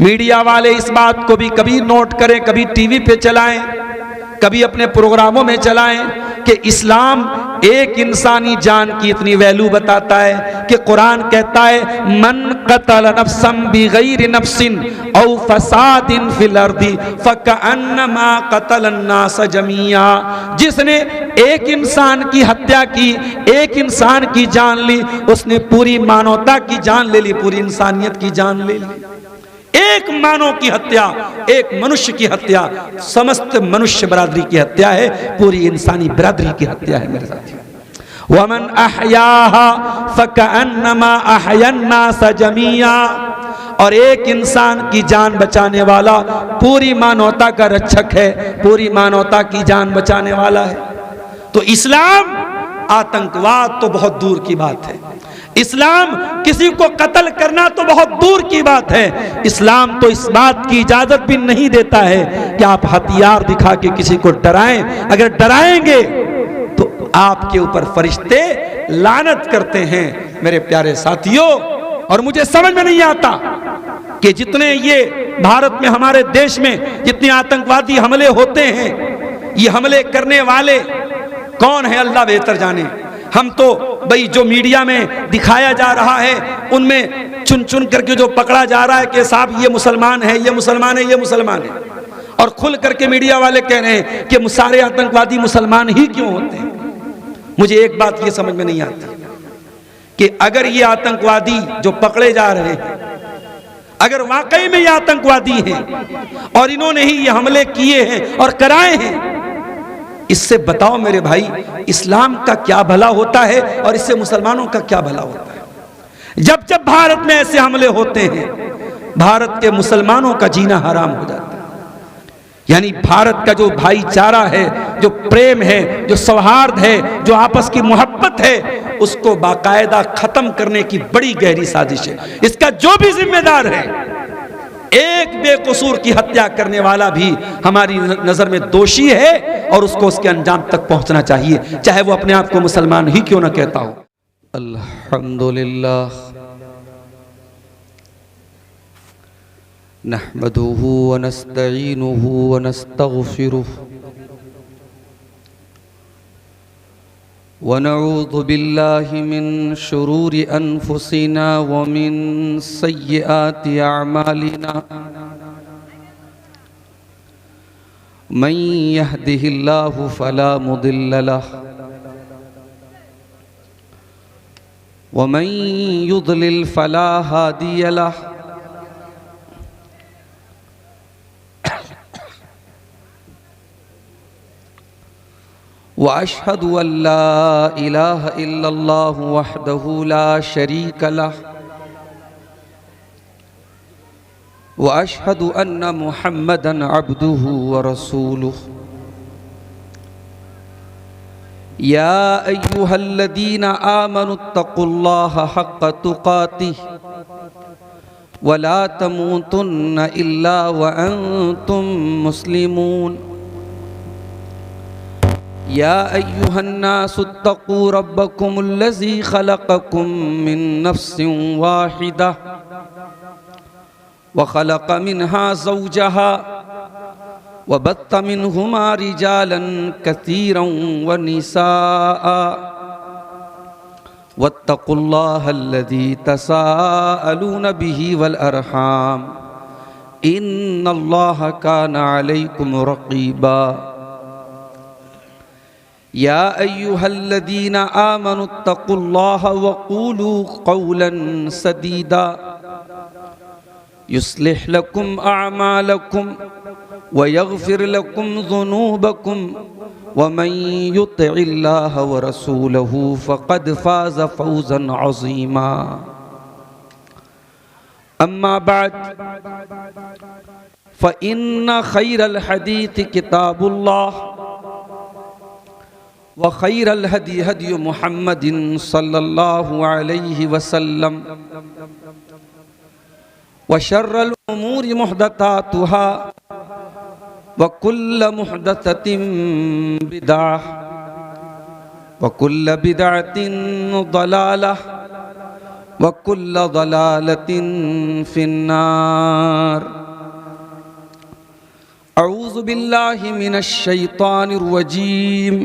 Media वाले इस बात को भी कभी नोट करें, कभी टीवी पे चलाएं, कभी अपने प्रोग्रामों में चलाएं कि इस्लाम एक इंसानी जान की इतनी वैल्यू बताता है कि कुरान कहता है मन कतल नफ्सन बिगैर नफ्सिन औ फसादिन फिल अर्दी फकअन्नमा कतल अन्नास जमीआ। जिसने एक इंसान की हत्या की, एक इंसान की जान ली, उसने पूरी मानवता की जान ले ली, पूरी इंसानियत की जान ले ली। एक मानव की हत्या, एक मनुष्य की हत्या समस्त मनुष्य बरादरी की हत्या है, पूरी इंसानी बरादरी की हत्या है मेरे साथियों। वमन अहयाहा फकअन्नमा अहयन्नास जमीआ। और एक इंसान की जान बचाने वाला पूरी मानवता का रक्षक है, पूरी मानवता की जान बचाने वाला है। तो इस्लाम, आतंकवाद तो बहुत दूर की बात है, इस्लाम किसी को कत्ल करना तो बहुत दूर की बात है। इस्लाम तो इस बात की इजाजत भी नहीं देता है कि आप हथियार दिखा के किसी को डराएं। अगर डराएंगे तो आपके ऊपर फरिश्ते लानत करते हैं मेरे प्यारे साथियों। और मुझे समझ में नहीं आता कि जितने ये भारत में, हमारे देश में जितने आतंकवादी हमले होते हैं, ये हमले करने वाले कौन है अल्लाह बेहतर जाने। हम तो भाई जो मीडिया में दिखाया जा रहा है उनमें चुन चुन करके जो पकड़ा जा रहा है कि साहब ये मुसलमान है, ये मुसलमान है, ये मुसलमान है, और खुल करके मीडिया वाले कह रहे हैं कि सारे आतंकवादी मुसलमान ही क्यों होते हैं। मुझे एक बात ये समझ में नहीं आती कि अगर ये आतंकवादी जो पकड़े जा रहे हैं, अगर वाकई में ये आतंकवादी हैं और इन्होंने ही ये हमले किए हैं और कराए हैं, इससे बताओ मेरे भाई इस्लाम का क्या भला होता है और इससे मुसलमानों का क्या भला होता है। जब जब भारत में ऐसे हमले होते हैं, भारत के मुसलमानों का जीना हराम हो जाता है। यानी भारत का जो भाईचारा है, जो प्रेम है, जो सौहार्द है, जो आपस की मोहब्बत है, उसको बाकायदा खत्म करने की बड़ी गहरी साजिश है। इसका जो भी जिम्मेदार है, एक बेकसूर की हत्या करने वाला भी हमारी नजर में दोषी है और उसको उसके अंजाम तक पहुंचना चाहिए, चाहे वो अपने आप को मुसलमान ही क्यों ना कहता हो। अल्हम्दुलिल्लाह नहमदुहु व नस्तईनुहु व नस्तगफिरुहु व नऊज़ु बिल्लाहि मिन शुरूरि अनफुसिना व मिन सय्यिआति अअमालिना मन यहदिहिल्लाहु फला मुदिल्ल लहु व मन युद्लिल फला हादिय लहु। व अशहदु अल्ला इलाहा इल्लल्लाहु वहदहु ला शरीक लहु व अशहदु अन्ना मुहम्मदन अब्दुहु व रसूलुहु। या अय्युहल्लज़ीना आमनुत्तक़ुल्लाहा हक़्क़ तुक़ातिहि व ला तमूतुन्ना इल्ला व अंतुम मुस्लिमून। या अय्युहन्नासुत्तक़ू रब्बकुमुल्लज़ी ख़लक़कुम मिन नफ़्सिन वाहिदा व ख़लक़ मिन्हा ज़ौजहा व बत्त मिन्हुमा रिजालन कसीरन व निसाअ वत्तक़ुल्लाहल्लज़ी तसाअलून बिही वल अरहाम इन्नल्लाहा काना अलैकुम रक़ीबा। या अय्युहल्लज़ीना आमनुत्तक़ुल्लाहा व क़ूलू क़ौलन सदीदा युस्लिह लकुम अअमालकुम व यग़फ़िर लकुम ज़ुनूबकुम व मन युतिइल्लाह व रसूलहु फ़क़द फ़ाज़ फ़ौज़न अज़ीमा। अम्मा बअद फ़इन्न ख़ैरल हदीस किताबुल्लाह व खैरल हदी हदी मुहम्मदिन सल्लल्लाहु अलैहि वसल्लम व शर्रल उमूरि मुहदसातुहा व कुल्ल मुहदसतिन बिदअह व कुल्ल बिदअतिन दलालह व कुल्ल दलालतिन फिन्नार। औज़ु बिल्लाहि मिनश शैतानिर रजीम।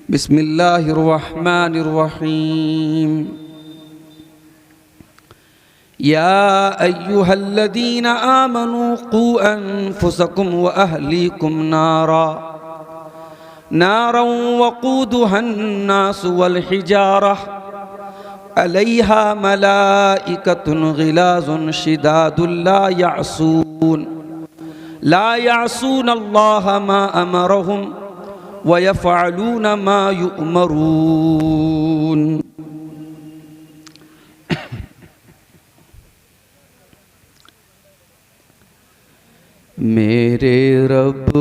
बिस्मिल्लाहिर रहमानिर रहीम। या अय्युहल्लज़ीना आमनू क़ू अनफुसकुम व अहलीकुम नारन वक़ूदुहन्नास वल हिजारह अलैहा मलाइकतुन गिलाज़ुन शिदादुन ला यासून अल्लाह मा अमरहुम व यफ़अलून मा युअमरून। मेरे रब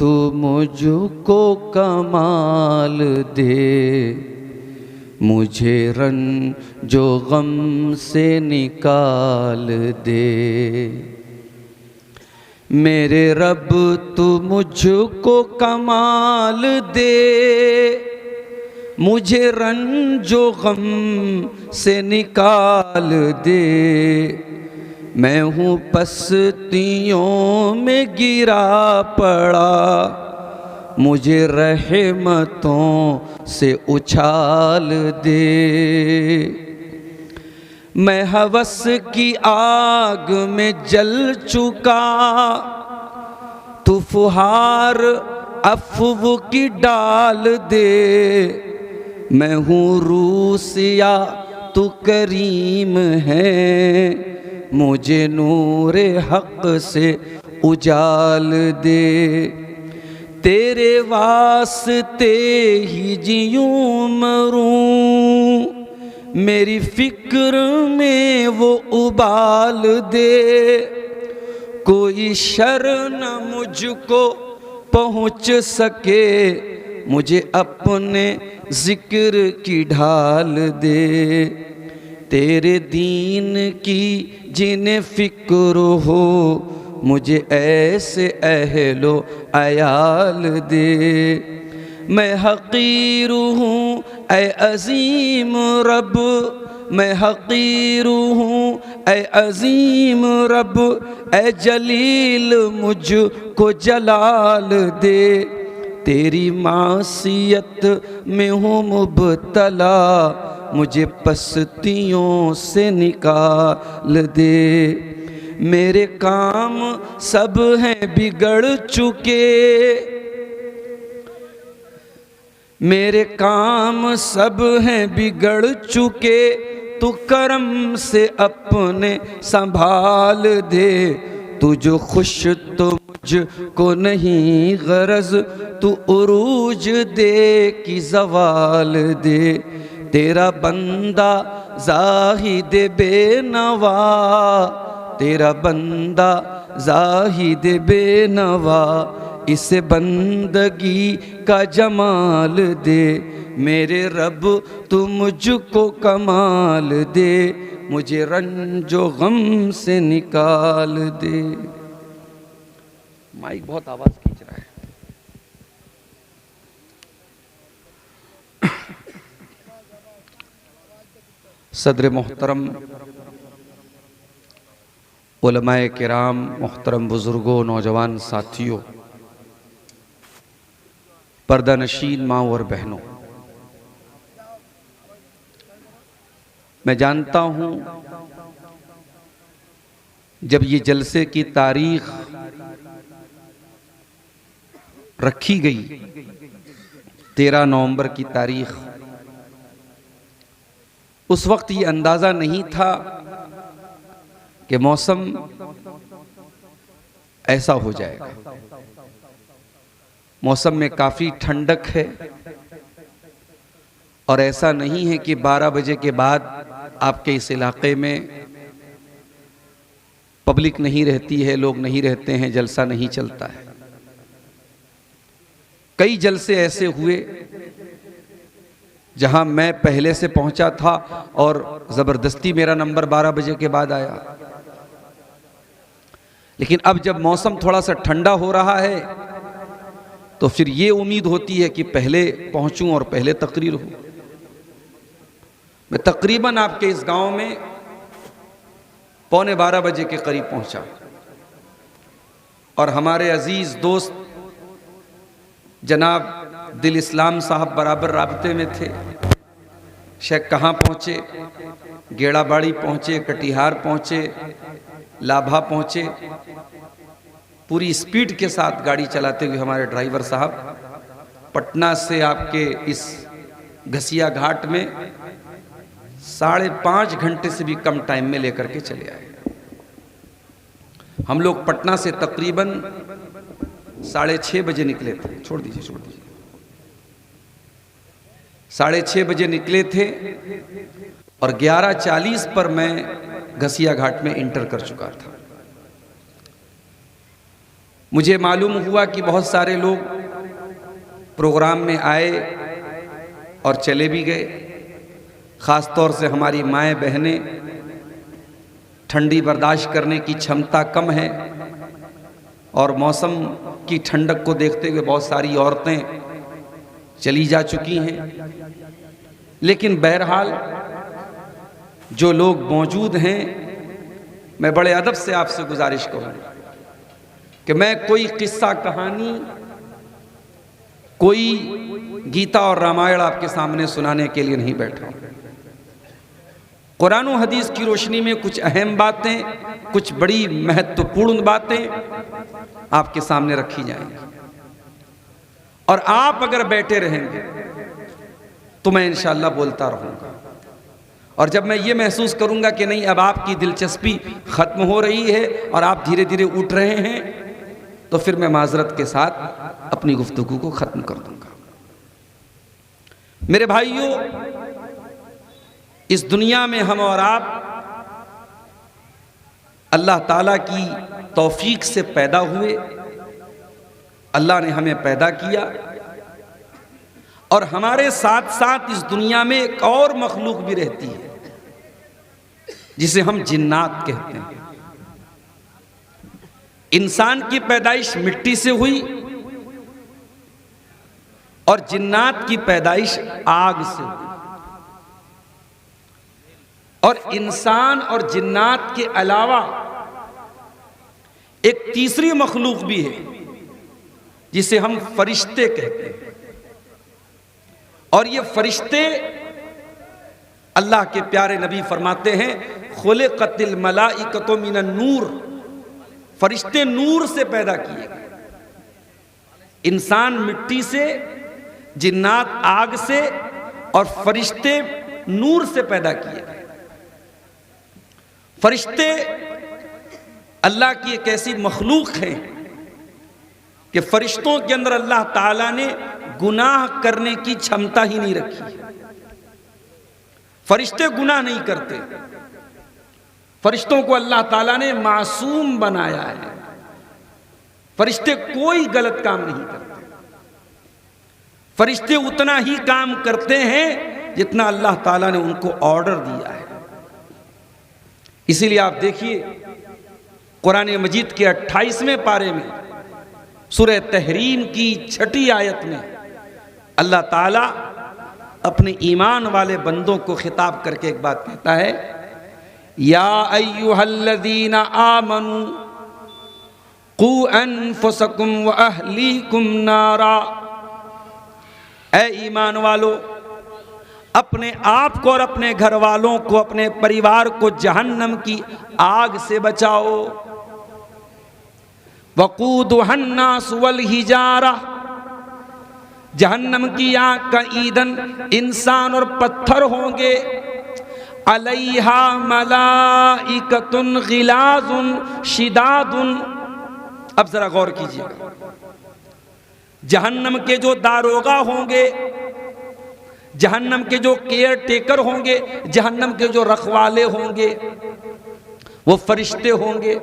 तू मुझको कमाल दे, मुझे रंजो गम से निकाल दे। मेरे रब तू मुझको कमाल दे, मुझे रंजो गम से निकाल दे। मैं हूँ पस्तियों में गिरा पड़ा, मुझे रहमतों से उछाल दे। मैं हवस की आग में जल चुका, तू फुहार अफ़्व की डाल दे। मैं हूँ रूसिया तू करीम है, मुझे नूरे हक से उजाल दे। तेरे वास्ते ही जीऊं मरूं, मेरी फिक्र में वो उबाल दे। कोई शर न मुझको पहुँच सके, मुझे अपने जिक्र की ढाल दे। तेरे दीन की जिन्हें फिक्र हो, मुझे ऐसे अहलो अयाल दे। मैं हकीर हूँ ऐ अजीम रब, मैं हकीर हूँ ऐ अजीम रब। ऐ जलील मुझको जलाल दे, तेरी मासियत में हूँ मुब्तला, मुझे पस्तियों से निकाल दे। मेरे काम सब हैं बिगड़ चुके, मेरे काम सब हैं बिगड़ चुके। तू करम से अपने संभाल दे, तुझे खुश तो मुझको नहीं गरज, तू उरूज दे कि ज़वाल दे। तेरा बंदा ज़ाहिद बेनवा, तेरा बंदा ज़ाहिद बेनवा, इसे बंदगी का जमाल दे। मेरे रब तू मुझको कमाल दे, मुझे रंजो गम से निकाल दे। माइक बहुत आवाज़ खींच रहा है। सदर मोहतरम, उलमाए किराम, मोहतरम बुजुर्गों, नौजवान साथियों, पर्दा नशीन माँ और बहनों, मैं जानता हूँ जब ये जलसे की तारीख रखी गई, 13 नवंबर की तारीख, उस वक्त ये अंदाज़ा नहीं था कि मौसम ऐसा हो जाएगा। मौसम में काफ़ी ठंडक है और ऐसा नहीं है कि 12 बजे के बाद आपके इस इलाके में पब्लिक नहीं रहती है, लोग नहीं रहते हैं, जलसा नहीं चलता है। कई जलसे ऐसे हुए जहां मैं पहले से पहुंचा था और ज़बरदस्ती मेरा नंबर 12 बजे के बाद आया। लेकिन अब जब मौसम थोड़ा सा ठंडा हो रहा है तो फिर ये उम्मीद होती है कि पहले पहुंचूं और पहले तकरीर हो। मैं तकरीबन आपके इस गांव में 11:15 बजे के करीब पहुंचा और हमारे अजीज़ दोस्त जनाब दिल इस्लाम साहब बराबर राब्ते में थे। शेख कहाँ पहुँचे, गेड़ाबाड़ी पहुँचे, कटिहार पहुँचे, लाभा पहुँचे। पूरी स्पीड के साथ गाड़ी चलाते हुए हमारे ड्राइवर साहब पटना से आपके इस घसिया घाट में 5.5 घंटे से भी कम टाइम में लेकर के चले आए। हम लोग पटना से तकरीबन 6:30 बजे निकले थे। छोड़ दीजिए 6:30 बजे निकले थे और 11:40 पर मैं घसिया घाट में इंटर कर चुका था। मुझे मालूम हुआ कि बहुत सारे लोग प्रोग्राम में आए और चले भी गए। ख़ास तौर से हमारी माएँ बहनें, ठंडी बर्दाश्त करने की क्षमता कम है और मौसम की ठंडक को देखते हुए बहुत सारी औरतें चली जा चुकी हैं। लेकिन बहरहाल जो लोग मौजूद हैं, मैं बड़े अदब से आपसे गुजारिश करूँगा कि मैं कोई किस्सा कहानी, कोई गीता और रामायण आपके सामने सुनाने के लिए नहीं बैठा हूँ। कुरान और हदीस की रोशनी में कुछ अहम बातें, कुछ बड़ी महत्वपूर्ण बातें आपके सामने रखी जाएंगी और आप अगर बैठे रहेंगे तो मैं इंशाअल्लाह बोलता रहूँगा। और जब मैं ये महसूस करूँगा कि नहीं, अब आपकी दिलचस्पी ख़त्म हो रही है और आप धीरे धीरे उठ रहे हैं, तो फिर मैं माजरत के साथ अपनी गुफ्तगू को ख़त्म कर दूँगा। मेरे भाइयों, इस दुनिया में हम और आप अल्लाह ताला की तौफीक से पैदा हुए। अल्लाह ने हमें पैदा किया और हमारे साथ साथ इस दुनिया में एक और मखलूक भी रहती है जिसे हम जिन्नात कहते हैं। इंसान की पैदाइश मिट्टी से हुई और जिन्नात की पैदाइश आग से हुई। और इंसान और जिन्नात के अलावा एक तीसरी मखलूक भी है जिसे हम फरिश्ते कहते हैं। और ये फरिश्ते, अल्लाह के प्यारे नबी फरमाते हैं, खुलिक़तिल मलाइकतु मिनन नूर, फरिश्ते नूर से पैदा किए गए। इंसान मिट्टी से, जिन्नात आग से और फरिश्ते नूर से पैदा किए गए। फरिश्ते अल्लाह की एक ऐसी मखलूक है कि फरिश्तों के अंदर अल्लाह ताला ने गुनाह करने की क्षमता ही नहीं रखी। फरिश्ते गुनाह नहीं करते। फरिश्तों को अल्लाह ताला ने मासूम बनाया है। फरिश्ते कोई गलत काम नहीं करते। फरिश्ते उतना ही काम करते हैं जितना अल्लाह ताला ने उनको ऑर्डर दिया है। इसीलिए आप देखिए, कुरान मजीद के 28वें पारे में सूरह तहरीम की 6ठी आयत में अल्लाह ताला अपने ईमान वाले बंदों को खिताब करके एक बात कहता है, या अय्युहल्लज़ीना आमनू कू अनफुसकुम व अहलीकुम नारा। ऐ ईमान वालो, अपने आप को और अपने घर वालों को, अपने परिवार को जहन्नम की आग से बचाओ। वक़ूदुहन्नास वल हिजारा, जहन्नम की आग का ईंधन इंसान और पत्थर होंगे। अलैहा मलाइकतुन गिलाजुन शिदादुन। अब जरा गौर कीजिएगा, जहन्नम के जो दारोगा होंगे, जहन्नम के जो केयर टेकर होंगे, जहन्नम के जो रखवाले होंगे, वो फरिश्ते होंगे।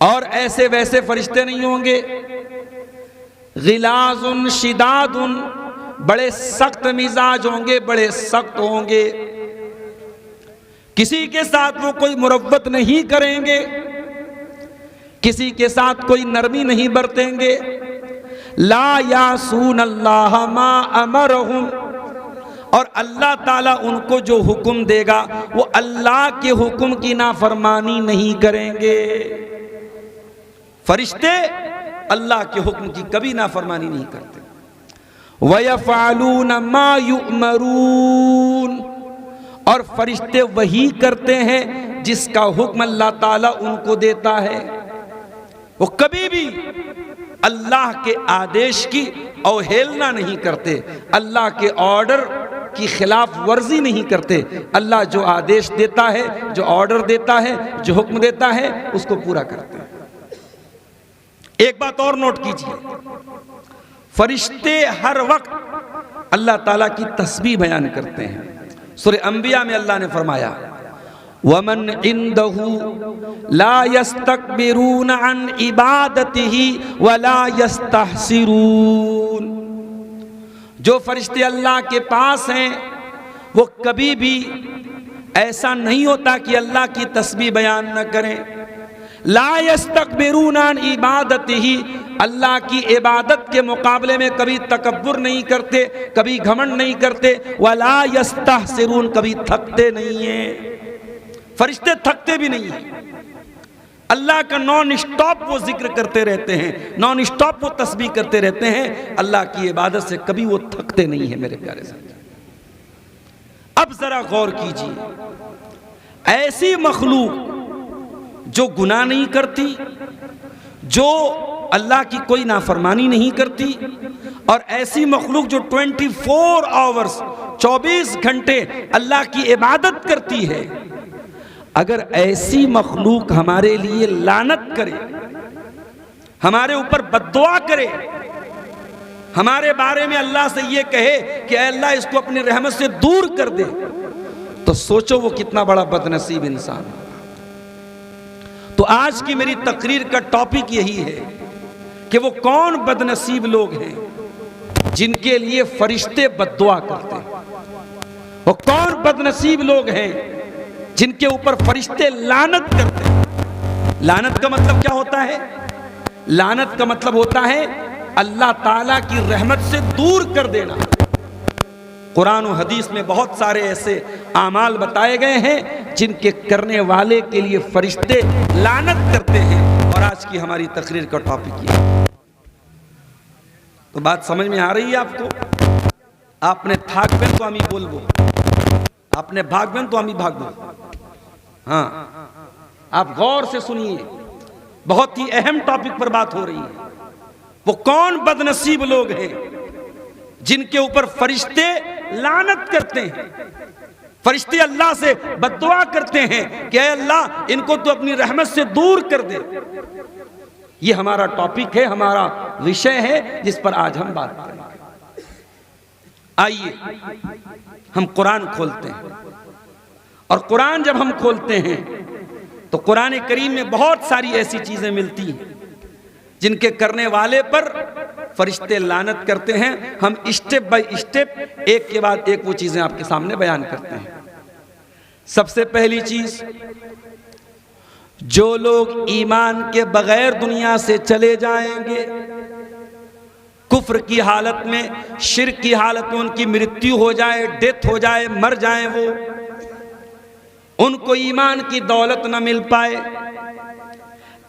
और ऐसे वैसे फरिश्ते नहीं होंगे। गिलाजुन शिदादुन, बड़े सख्त मिजाज होंगे, बड़े सख्त होंगे। किसी के साथ वो कोई मुरव्वत नहीं करेंगे, किसी के साथ कोई नरमी नहीं बरतेंगे। ला यासून अल्लाह मा अमरहुम, और अल्लाह ताला उनको जो हुक्म देगा वो अल्लाह के हुक्म की नाफरमानी नहीं करेंगे। फरिश्ते अल्लाह के हुक्म की कभी नाफरमानी नहीं करते। वयफ़अलून मा युअमरून, और फरिश्ते वही करते हैं जिसका हुक्म अल्लाह ताला उनको देता है। वो कभी भी अल्लाह के आदेश की अवहेलना नहीं करते, अल्लाह के ऑर्डर की खिलाफ वर्जी नहीं करते। अल्लाह जो आदेश देता है, जो ऑर्डर देता है, जो हुक्म देता है, उसको पूरा करते हैं। एक बात और नोट कीजिए, फरिश्ते हर वक्त अल्लाह ताला की तस्बीह बयान करते हैं। सूरह अंबिया में अल्लाह ने फरमाया, वमन इंदहु ला यस्तकबिरून अन इबादतिही वला यस्तहसिरून। जो फरिश्ते अल्लाह के पास हैं वो कभी भी ऐसा नहीं होता कि अल्लाह की तस्बीह बयान न करें। ला यस्तकबिरून अन इबादतिही, अल्लाह की इबादत के मुकाबले में कभी तकब्बुर नहीं करते, कभी घमंड नहीं करते। वला यस्तहसिरून, कभी थकते नहीं हैं। फरिश्ते थकते भी नहीं हैं। अल्लाह का नॉन स्टॉप वो जिक्र करते रहते हैं, नॉन स्टॉप वो तस्बीह करते रहते हैं। अल्लाह की इबादत से कभी वो थकते नहीं है मेरे प्यारे साथी। अब जरा गौर कीजिए, ऐसी मखलूक जो गुनाह नहीं करती, जो अल्लाह की कोई नाफरमानी नहीं करती, और ऐसी मखलूक जो 24 आवर्स 24 घंटे अल्लाह की इबादत करती है, अगर ऐसी मखलूक हमारे लिए लानत करे, हमारे ऊपर बद्दुआ करे, हमारे बारे में अल्लाह से ये कहे कि अल्लाह इसको अपनी रहमत से दूर कर दे, तो सोचो वो कितना बड़ा बदनसीब इंसान। तो आज की मेरी तकरीर का टॉपिक यही है कि वो कौन बदनसीब लोग हैं जिनके लिए फरिश्ते बद्दुआ करते हैं। वो कौन बदनसीब लोग हैं जिनके ऊपर फरिश्ते लानत करते हैं। लानत का मतलब क्या होता है? लानत का मतलब होता है अल्लाह ताला की रहमत से दूर कर देना। कुरान और हदीस में बहुत सारे ऐसे आमाल बताए गए हैं जिनके करने वाले के लिए फरिश्ते लानत करते हैं, और आज की हमारी तकरीर का टॉपिक ये है। तो बात समझ में आ रही है आपको? आपने थाकबेन तो आमी बोलबो, आपने भागबेन तो आमी भागबो। हाँ, आप गौर से सुनिए, बहुत ही अहम टॉपिक पर बात हो रही है। वो कौन बदनसीब लोग हैं जिनके ऊपर फरिश्ते लानत करते हैं, फरिश्ते अल्लाह से बद्दुआ करते हैं कि अल्लाह इनको तो अपनी रहमत से दूर कर दे। ये हमारा टॉपिक है, हमारा विषय है जिस पर आज हम बात करेंगे। आइए हम कुरान खोलते हैं, और कुरान जब हम खोलते हैं तो कुरान करीम में बहुत सारी ऐसी चीजें मिलती हैं जिनके करने वाले पर फरिश्ते लानत करते हैं। हम स्टेप बाय स्टेप एक के बाद एक वो चीजें आपके सामने बयान करते हैं। सबसे पहली चीज, जो लोग ईमान के बगैर दुनिया से चले जाएंगे, कुफ्र की हालत में, शिर्क की हालत में उनकी मृत्यु हो जाए, डेथ हो जाए, मर जाए, वो उनको ईमान की दौलत न मिल पाए,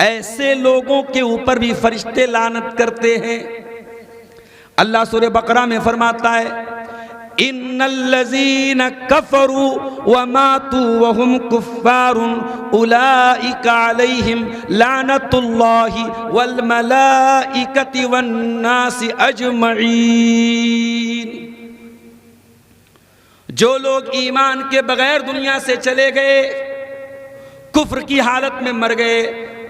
ऐसे लोगों के ऊपर भी फरिश्ते लानत करते हैं। अल्लाह सूरह बकरा में फरमाता है, इन्नल्लज़ीना कफ़रू व मातू व हुम कुफ़्फ़ारुन उलाइका अलैहिम लानतुल्लाहि वल मलाइकति वन नासि अजमईन। जो लोग ईमान के बगैर दुनिया से चले गए, कुफ्र की हालत में मर गए,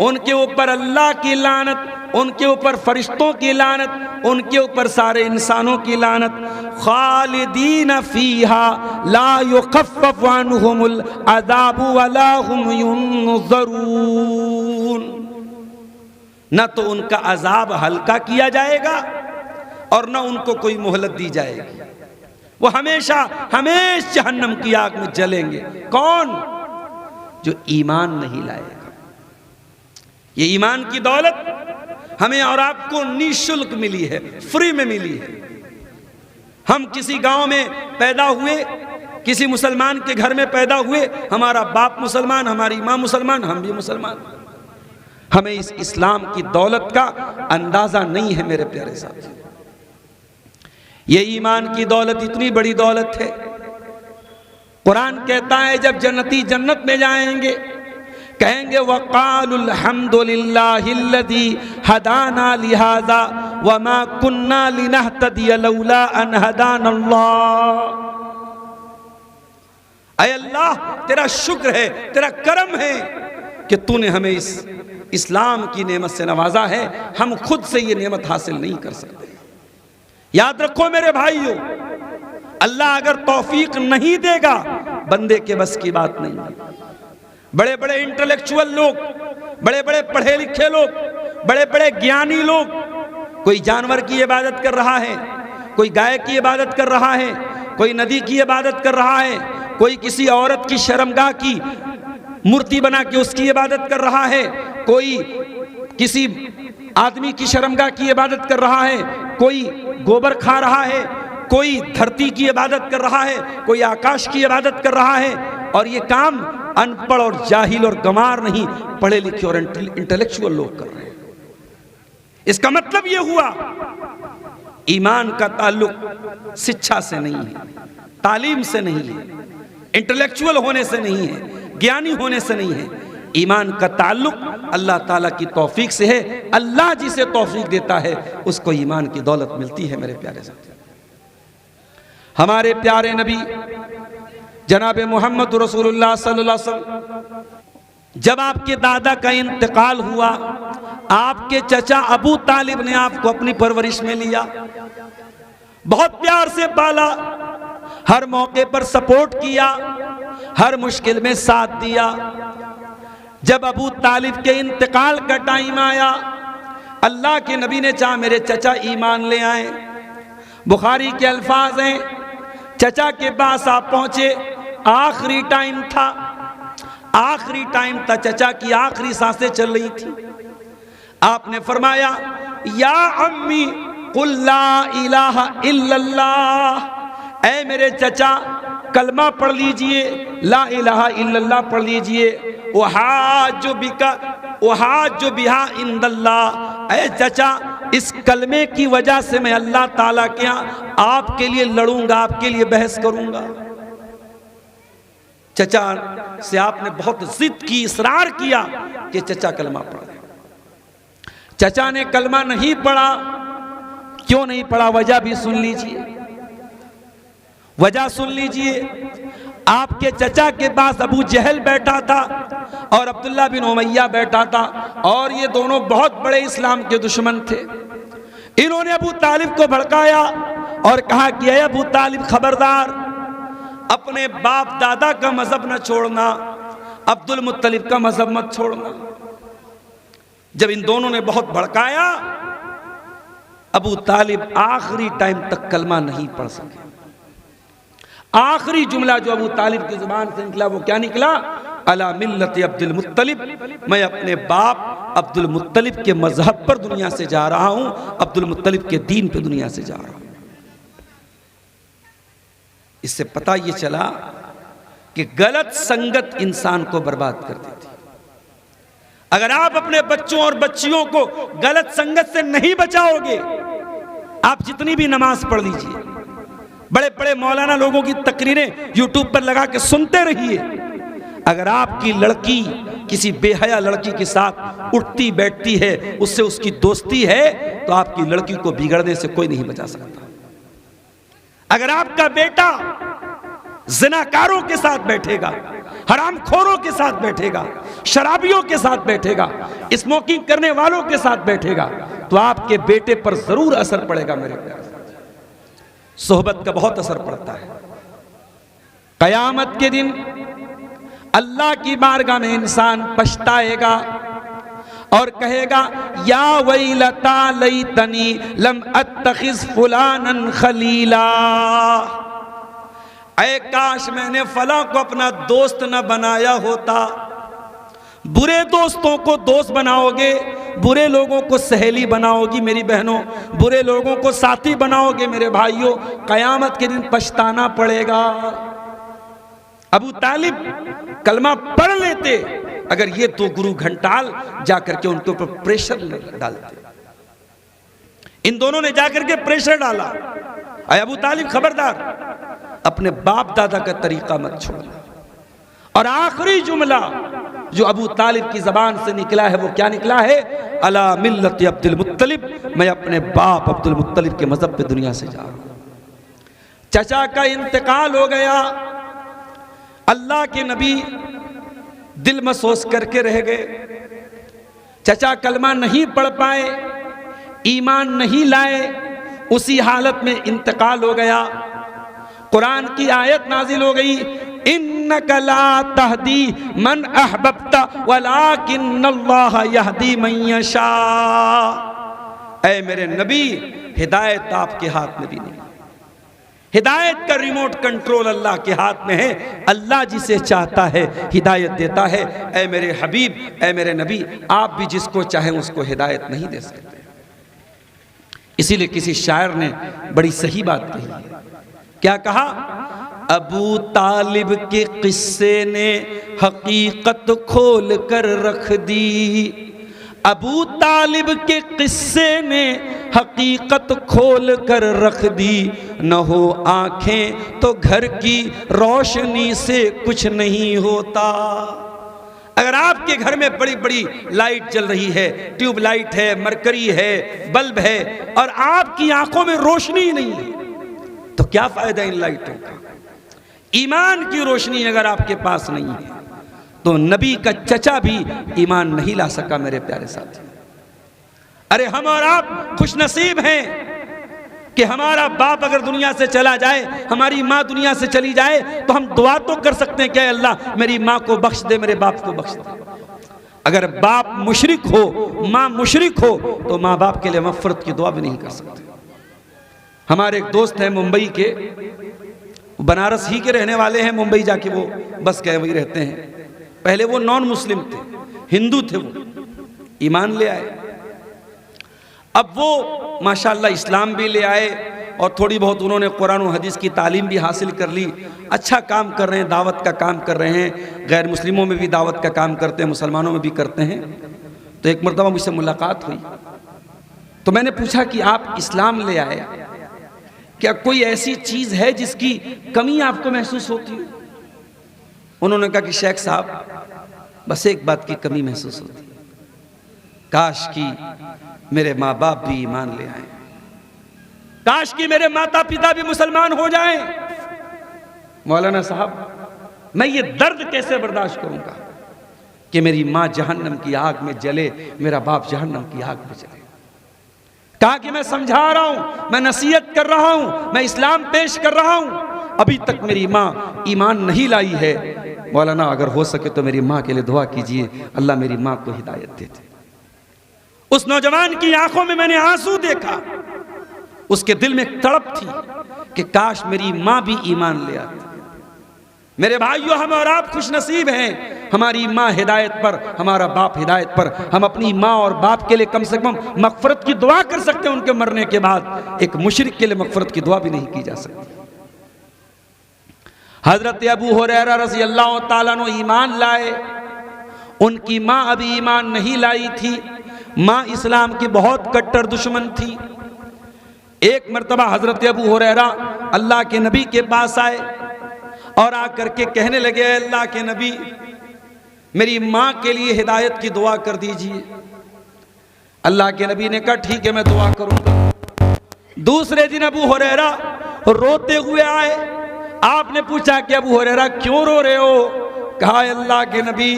उनके ऊपर अल्लाह की लानत, उनके ऊपर फरिश्तों की लानत, उनके ऊपर सारे इंसानों की लानत। खालिदीन फीहा ला युखफ़फ़ अन्हुमुल अज़ाबु वला हुम युनज़रून। न तो उनका अजाब हल्का किया जाएगा और न उनको कोई मोहलत दी जाएगी। वो हमेशा हमेशा जहन्नम की आग में जलेंगे। कौन? जो ईमान नहीं लाएगा। ये ईमान की दौलत हमें और आपको निःशुल्क मिली है, फ्री में मिली है। हम किसी गांव में पैदा हुए, किसी मुसलमान के घर में पैदा हुए, हमारा बाप मुसलमान, हमारी माँ मुसलमान, हम भी मुसलमान। हमें इस इस्लाम की दौलत का अंदाजा नहीं है मेरे प्यारे साथियों। ये ईमान की दौलत इतनी बड़ी दौलत है। कुरान कहता है जब जन्नती जन्नत में जाएंगे कहेंगे वक़ालुल हम्दुलिल्लाहिल्लज़ी हदाना लिहाज़ा वमा कुन्ना लिनहतदिय लौला अन हदानल्लाह। ऐ अल्लाह तेरा शुक्र है, तेरा करम है कि तूने हमें इस इस्लाम की नेमत से नवाजा है। हम खुद से ये नेमत हासिल नहीं कर सकते। याद रखो मेरे भाइयों, अल्लाह अगर तौफीक नहीं देगा बंदे के बस की बात नहीं है। बड़े बड़े इंटेलेक्चुअल लोग, बड़े बड़े पढ़े लिखे लोग, बड़े बड़े ज्ञानी लोग, कोई जानवर की इबादत कर रहा है, कोई गाय की इबादत कर रहा है, कोई नदी की इबादत कर रहा है, कोई किसी औरत की शर्मगाह की मूर्ति बना के उसकी इबादत कर रहा है, कोई किसी आदमी की शर्मगाह की इबादत कर रहा है, कोई गोबर खा रहा है, कोई धरती की इबादत कर रहा है, कोई आकाश की इबादत कर रहा है। और ये काम अनपढ़ और जाहिल और गंवार नहीं, पढ़े लिखे और इंटेलेक्चुअल लोग कर रहे हैं। इसका मतलब ये हुआ ईमान का ताल्लुक शिक्षा से नहीं है, तालीम से नहीं है, इंटेलेक्चुअल होने से नहीं है, ज्ञानी होने से नहीं है। ईमान का ताल्लुक अल्लाह ताला की तौफीक से है। अल्लाह जिसे तौफीक देता है उसको ईमान की दौलत मिलती है। मेरे प्यारे साथी, हमारे प्यारे नबी जनाब मोहम्मद रसूलुल्लाह सल्लल्लाहु अलैहि वसल्लम जब आपके दादा का इंतकाल हुआ, आपके चचा अबू तालिब ने आपको अपनी परवरिश में लिया, बहुत प्यार से पाला, हर मौके पर सपोर्ट किया, हर मुश्किल में साथ दिया। जब अबू तालिब के इंतकाल का टाइम आया, अल्लाह के नबी ने चाहा मेरे चचा ईमान ले आए। बुखारी के अल्फाज हैं, चचा के पास आप पहुंचे, आखिरी टाइम था, आखिरी टाइम था, चचा की आखिरी सांसें चल रही थी। आपने फरमाया या अम्मी कुल ला इलाहा इल्लल्लाह, ऐ मेरे चचा कलमा पढ़ लीजिए, ला इलाहा इल्लल्लाह पढ़ लीजिए। वहाज जो बिहा इंदल्लाह, ऐ चचा इस कलमे की वजह से मैं अल्लाह ताला के यहाँ आपके लिए लड़ूंगा, आपके लिए बहस करूंगा। चचा से आपने बहुत जिद की, इसरार किया कि चचा कलमा पढ़। चचा ने कलमा नहीं पढ़ा। क्यों नहीं पढ़ा? वजह भी सुन लीजिए, वजह सुन लीजिए। आपके चचा के पास अबू जहल बैठा था और अब्दुल्ला बिन उमैया बैठा था, और ये दोनों बहुत बड़े इस्लाम के दुश्मन थे। इन्होंने अबू तालिब को भड़काया और कहा कि अरे अबू तालिब खबरदार, अपने बाप दादा का मजहब न छोड़ना, अब्दुल मुत्तलिब का मजहब मत छोड़ना। जब इन दोनों ने बहुत भड़काया, अबू तालिब आखिरी टाइम तक कलमा नहीं पढ़ सके। आखिरी जुमला जो अबू तालिब की जुबान से निकला वो क्या निकला? अला मिल्लत अब्दुल मुत्तलिब, मैं अपने बाप अब्दुल मुत्तलिब के मजहब पर दुनिया से जा रहा हूं, अब्दुल मुत्तलिब के दीन पे दुनिया से जा रहा हूं। इससे पता ये चला कि गलत संगत इंसान को बर्बाद कर देती। अगर आप अपने बच्चों और बच्चियों को गलत संगत से नहीं बचाओगे, आप जितनी भी नमाज पढ़ लीजिए, बड़े बड़े मौलाना लोगों की तकरीरें यूट्यूब पर लगा के सुनते रहिए, अगर आपकी लड़की किसी बेहया लड़की के साथ उठती बैठती है, उससे उसकी दोस्ती है, तो आपकी लड़की को बिगड़ने से कोई नहीं बचा सकता। अगर आपका बेटा ज़िनाकारों के साथ बैठेगा, हरामखोरों के साथ बैठेगा, शराबियों के साथ बैठेगा, स्मोकिंग करने वालों के साथ बैठेगा, तो आपके बेटे पर जरूर असर पड़ेगा। मेरे प्यारे, सोहबत का बहुत असर पड़ता है। कयामत के दिन अल्लाह की बारगाह में इंसान पछताएगा और कहेगा या वैलता लैतनी लम अत्तखिज़ फुलानन खलीला, ऐ काश मैंने फला को अपना दोस्त न बनाया होता। बुरे दोस्तों को दोस्त बनाओगे, बुरे लोगों को सहेली बनाओगी मेरी बहनों, बुरे लोगों को साथी बनाओगे मेरे भाइयों, कयामत के दिन पछताना पड़ेगा। अबू तालिब कलमा पढ़ लेते अगर ये दो गुरु घंटाल जाकर के उनके ऊपर प्रेशर डालते। इन दोनों ने जाकर के प्रेशर डाला, अय अबू तालिब खबरदार, अपने बाप दादा का तरीका मत छोड़ना। और आखिरी जुमला जो अबू तालिब की जबान से निकला है वो क्या निकला है? अला मिल्लत अब्दुल मुत्तलिब, मैं अपने बाप अब्दुल मुत्तलिब के मजहब पे दुनिया से जा रहा हूं। चचा का इंतकाल हो गया, अल्लाह के नबी दिल में सोच करके रह गए। चचा कलमा नहीं पढ़ पाए, ईमान नहीं लाए, उसी हालत में इंतकाल हो गया। कुरान की आयत नाजिल हो गई, इन्नका ला तहदी मन अहबब्ता वलाकिन्नल्लाह यहदी मन यशा। ऐ मेरे नबी, हिदायत आपके हाथ में भी नहीं, हिदायत का रिमोट कंट्रोल अल्लाह के हाथ में है। अल्लाह जिसे चाहता है हिदायत देता है। ऐ मेरे हबीब, ऐ मेरे नबी, आप भी जिसको चाहें उसको हिदायत नहीं दे सकते। इसीलिए किसी शायर ने बड़ी सही बात कही है। क्या कहा? अबू तालिब के किस्से ने हकीकत खोल कर रख दी। अबू तालिब के किस्से ने हकीकत खोल कर रख दी। न हो आंखें तो घर की रोशनी से कुछ नहीं होता। अगर आपके घर में बड़ी बड़ी लाइट जल रही है, ट्यूबलाइट है, मरकरी है, बल्ब है, और आपकी आंखों में रोशनी नहीं है, तो क्या फायदा इन लाइटों का? ईमान की रोशनी अगर आपके पास नहीं है तो नबी का चचा भी ईमान नहीं ला सका। मेरे प्यारे साथी, अरे हम और आप खुशनसीब हैं कि हमारा बाप अगर दुनिया से चला जाए, हमारी माँ दुनिया से चली जाए, तो हम दुआ तो कर सकते हैं कि अल्लाह मेरी माँ को बख्श दे, मेरे बाप को बख्श दे। अगर बाप मुशरिक हो, माँ मुशरिक हो, तो माँ बाप के लिए मग़फ़िरत की दुआ भी नहीं कर सकते। हमारे एक दोस्त हैं मुंबई के, बनारस ही के रहने वाले हैं, मुंबई जाके वो बस गए, वही रहते हैं। पहले वो नॉन मुस्लिम थे, हिंदू थे, वो ईमान ले आए। अब वो माशाल्लाह इस्लाम भी ले आए और थोड़ी बहुत उन्होंने कुरान और हदीस की तालीम भी हासिल कर ली। अच्छा काम कर रहे हैं, दावत का काम कर रहे हैं, गैर मुस्लिमों में भी दावत का काम करते हैं, मुसलमानों में भी करते हैं। तो एक मरतबा मुझसे मुलाकात हुई, तो मैंने पूछा कि आप इस्लाम ले आए, क्या कोई ऐसी चीज है जिसकी कमी आपको महसूस होती है? उन्होंने कहा कि शेख साहब, बस एक बात की कमी महसूस होती है, काश कि मेरे माँ बाप भी ईमान ले आए, काश कि मेरे माता पिता भी मुसलमान हो जाएं। मौलाना साहब, मैं ये दर्द कैसे बर्दाश्त करूंगा कि मेरी माँ जहन्नम की आग में जले, मेरा बाप जहन्नम की आग में जले। कहा कि मैं समझा रहा हूं, मैं नसीहत कर रहा हूं, मैं इस्लाम पेश कर रहा हूं, अभी तक मेरी माँ ईमान नहीं लाई है। मौलाना अगर हो सके तो मेरी माँ के लिए दुआ कीजिए, अल्लाह मेरी माँ को हिदायत दे दे। उस नौजवान की आंखों में मैंने आंसू देखा, उसके दिल में एक तड़प थी कि काश मेरी माँ भी ईमान ले आती। मेरे भाइयों, हम और आप खुश नसीब हैं, हमारी माँ हिदायत पर, हमारा बाप हिदायत पर। हम अपनी माँ और बाप के लिए कम से कम मग़फ़िरत की दुआ कर सकते हैं उनके मरने के बाद। एक मुशरिक के लिए मग़फ़िरत की दुआ भी नहीं की जा सकती। हज़रत अबू हुरैरा रज़ी अल्लाह ताला अन्हु ईमान लाए, उनकी माँ अभी ईमान नहीं लाई थी। माँ इस्लाम की बहुत कट्टर दुश्मन थी। एक मरतबा हज़रत अबू हुरैरा अल्लाह के नबी के पास आए और आकर के कहने लगे, अल्लाह के नबी, मेरी माँ के लिए हिदायत की दुआ कर दीजिए। अल्लाह के नबी ने कहा ठीक है, मैं दुआ करूंगा। दूसरे दिन अबू हुरैरा रोते हुए आए। आपने पूछा कि अबू हुरैरा क्यों रो रहे हो? कहा, अल्लाह के नबी,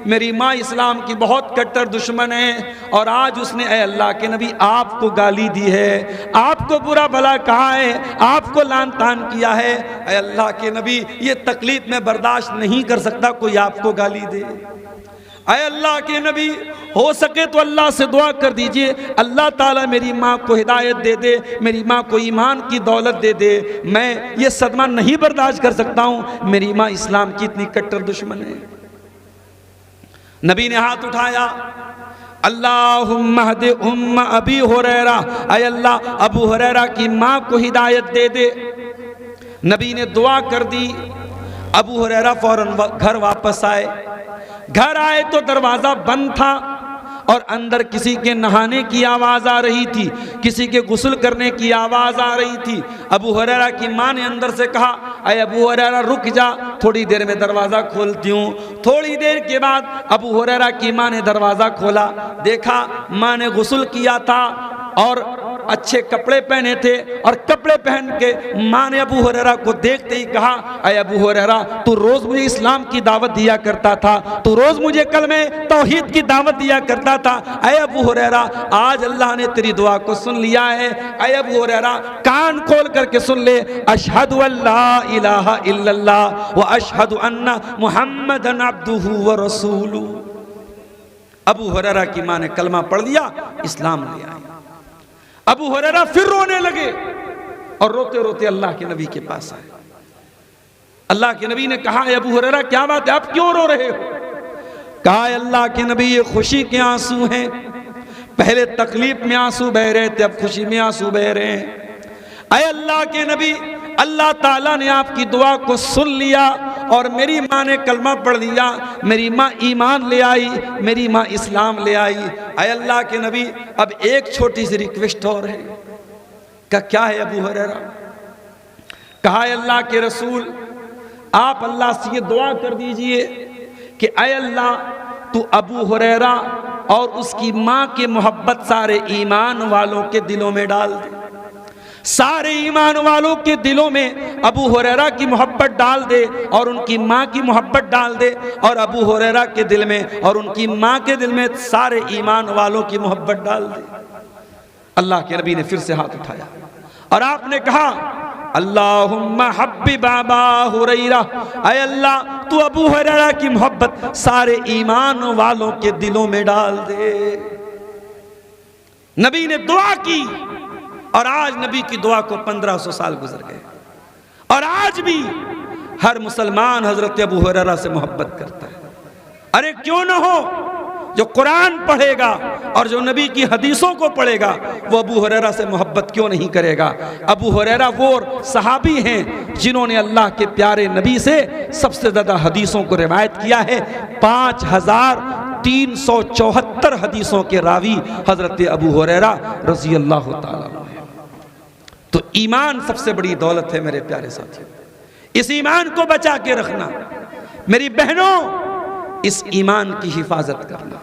मेरी माँ इस्लाम की बहुत कट्टर दुश्मन है और आज उसने ए अल्लाह के नबी आपको गाली दी है, आपको बुरा भला कहा है, आपको लान तान किया है। ए अल्लाह के नबी, ये तकलीफ मैं बर्दाश्त नहीं कर सकता, कोई आपको गाली दे। ऐ अल्लाह के नबी, हो सके तो अल्लाह से दुआ कर दीजिए, अल्लाह ताला मेरी माँ को हिदायत दे दे, मेरी माँ को ईमान की दौलत दे दे। मैं ये सदमा नहीं बर्दाश्त कर सकता हूँ, मेरी माँ इस्लाम की इतनी कट्टर दुश्मन है। नबी ने हाथ उठाया, अल्लाहुम्मा हदि उम्मा अबी हुरैरा, ऐ अल्लाह अबू हुरैरा की माँ को हिदायत दे दे। नबी ने दुआ कर दी, अबू हुरैरा फौरन घर वापस आए। घर आए तो दरवाजा बंद था और अंदर किसी के नहाने की आवाज आ रही थी, किसी के गुस्ल करने की आवाज आ रही थी। अबू हुरैरा की माँ ने अंदर से कहा, अरे अबू हुरैरा रुक जा, थोड़ी देर में दरवाजा खोलती हूँ। थोड़ी देर के बाद अबू हुरैरा की माँ ने दरवाजा खोला, देखा माँ ने गुस्ल किया था और अच्छे कपड़े पहने थे, और कपड़े पहन के माँ ने अबू हुरैरा को देखते ही कहा, अरे अबू हुरैरा तू रोज मुझे इस्लाम की दावत दिया करता था, तू रोज मुझे कलमे तौहीद की दावत दिया करता था। अरे अबू हुरैरा आज अल्लाह ने तेरी दुआ को सुन लिया है। अरे अबू हुरैरा कान खोल करके सुन ले, अशहदु अल्ला इलाहा इल्लल्लाह व अशहदु अन्ना मुहम्मदन अब्दुहु व रसूलुहु। अबू हुरैरा की माँ ने कलमा पढ़ लिया, इस्लाम ले आई। अबू हुरैरा फिर रोने लगे और रोते रोते अल्लाह के नबी के पास आए। अल्लाह के नबी ने कहा, अबू हुरैरा क्या बात है, आप क्यों रो रहे हो? कहा, अल्लाह के नबी ये खुशी के आंसू हैं, पहले तकलीफ में आंसू बह रहे थे, अब खुशी में आंसू बह रहे हैं। अय अल्लाह के नबी, अल्लाह ताला ने आपकी दुआ को सुन लिया और मेरी माँ ने कलमा पढ़ लिया, मेरी माँ ईमान ले आई, मेरी माँ इस्लाम ले आई। अय अल्लाह के नबी, अब एक छोटी सी रिक्वेस्ट और है। का क्या है अबू हुरैरा? कहा, अल्लाह के रसूल आप अल्लाह से ये दुआ कर दीजिए कि अय अल्लाह तू अबू हुरैरा और उसकी माँ की मोहब्बत सारे ईमान वालों के दिलों में डाल दे, सारे ईमान वालों के दिलों में अबू हुरैरा की मोहब्बत डाल दे और उनकी माँ की मोहब्बत डाल दे, और अबू हुरैरा के दिल में और उनकी माँ के दिल में सारे ईमान वालों की मोहब्बत डाल दे। अल्लाह के नबी ने फिर से हाथ उठाया और आपने कहा, अल्लाहुम्मा हब्बिब अबा हुरैरा, ऐ अल्लाह तू अबू हुरैरा की मोहब्बत सारे ईमान वालों के दिलों में डाल दे। नबी ने दुआ की और आज नबी की दुआ को 1500 साल गुजर गए और आज भी हर मुसलमान हजरत अबू हुरैरा से मोहब्बत करता है। अरे क्यों ना हो, जो कुरान पढ़ेगा और जो नबी की हदीसों को पढ़ेगा वो अबू हुरैरा से मोहब्बत क्यों नहीं करेगा? अबू हुरैरा वो सहाबी हैं जिन्होंने अल्लाह के प्यारे नबी से सबसे ज्यादा हदीसों को रिवायत किया है। 5374 हदीसों के रावी हजरत अबू हुरैरा रज़ी अल्लाह ताला अन्हु। तो ईमान सबसे बड़ी दौलत है मेरे प्यारे साथियों, इस ईमान को बचा के रखना। मेरी बहनों, इस ईमान की हिफाजत करना।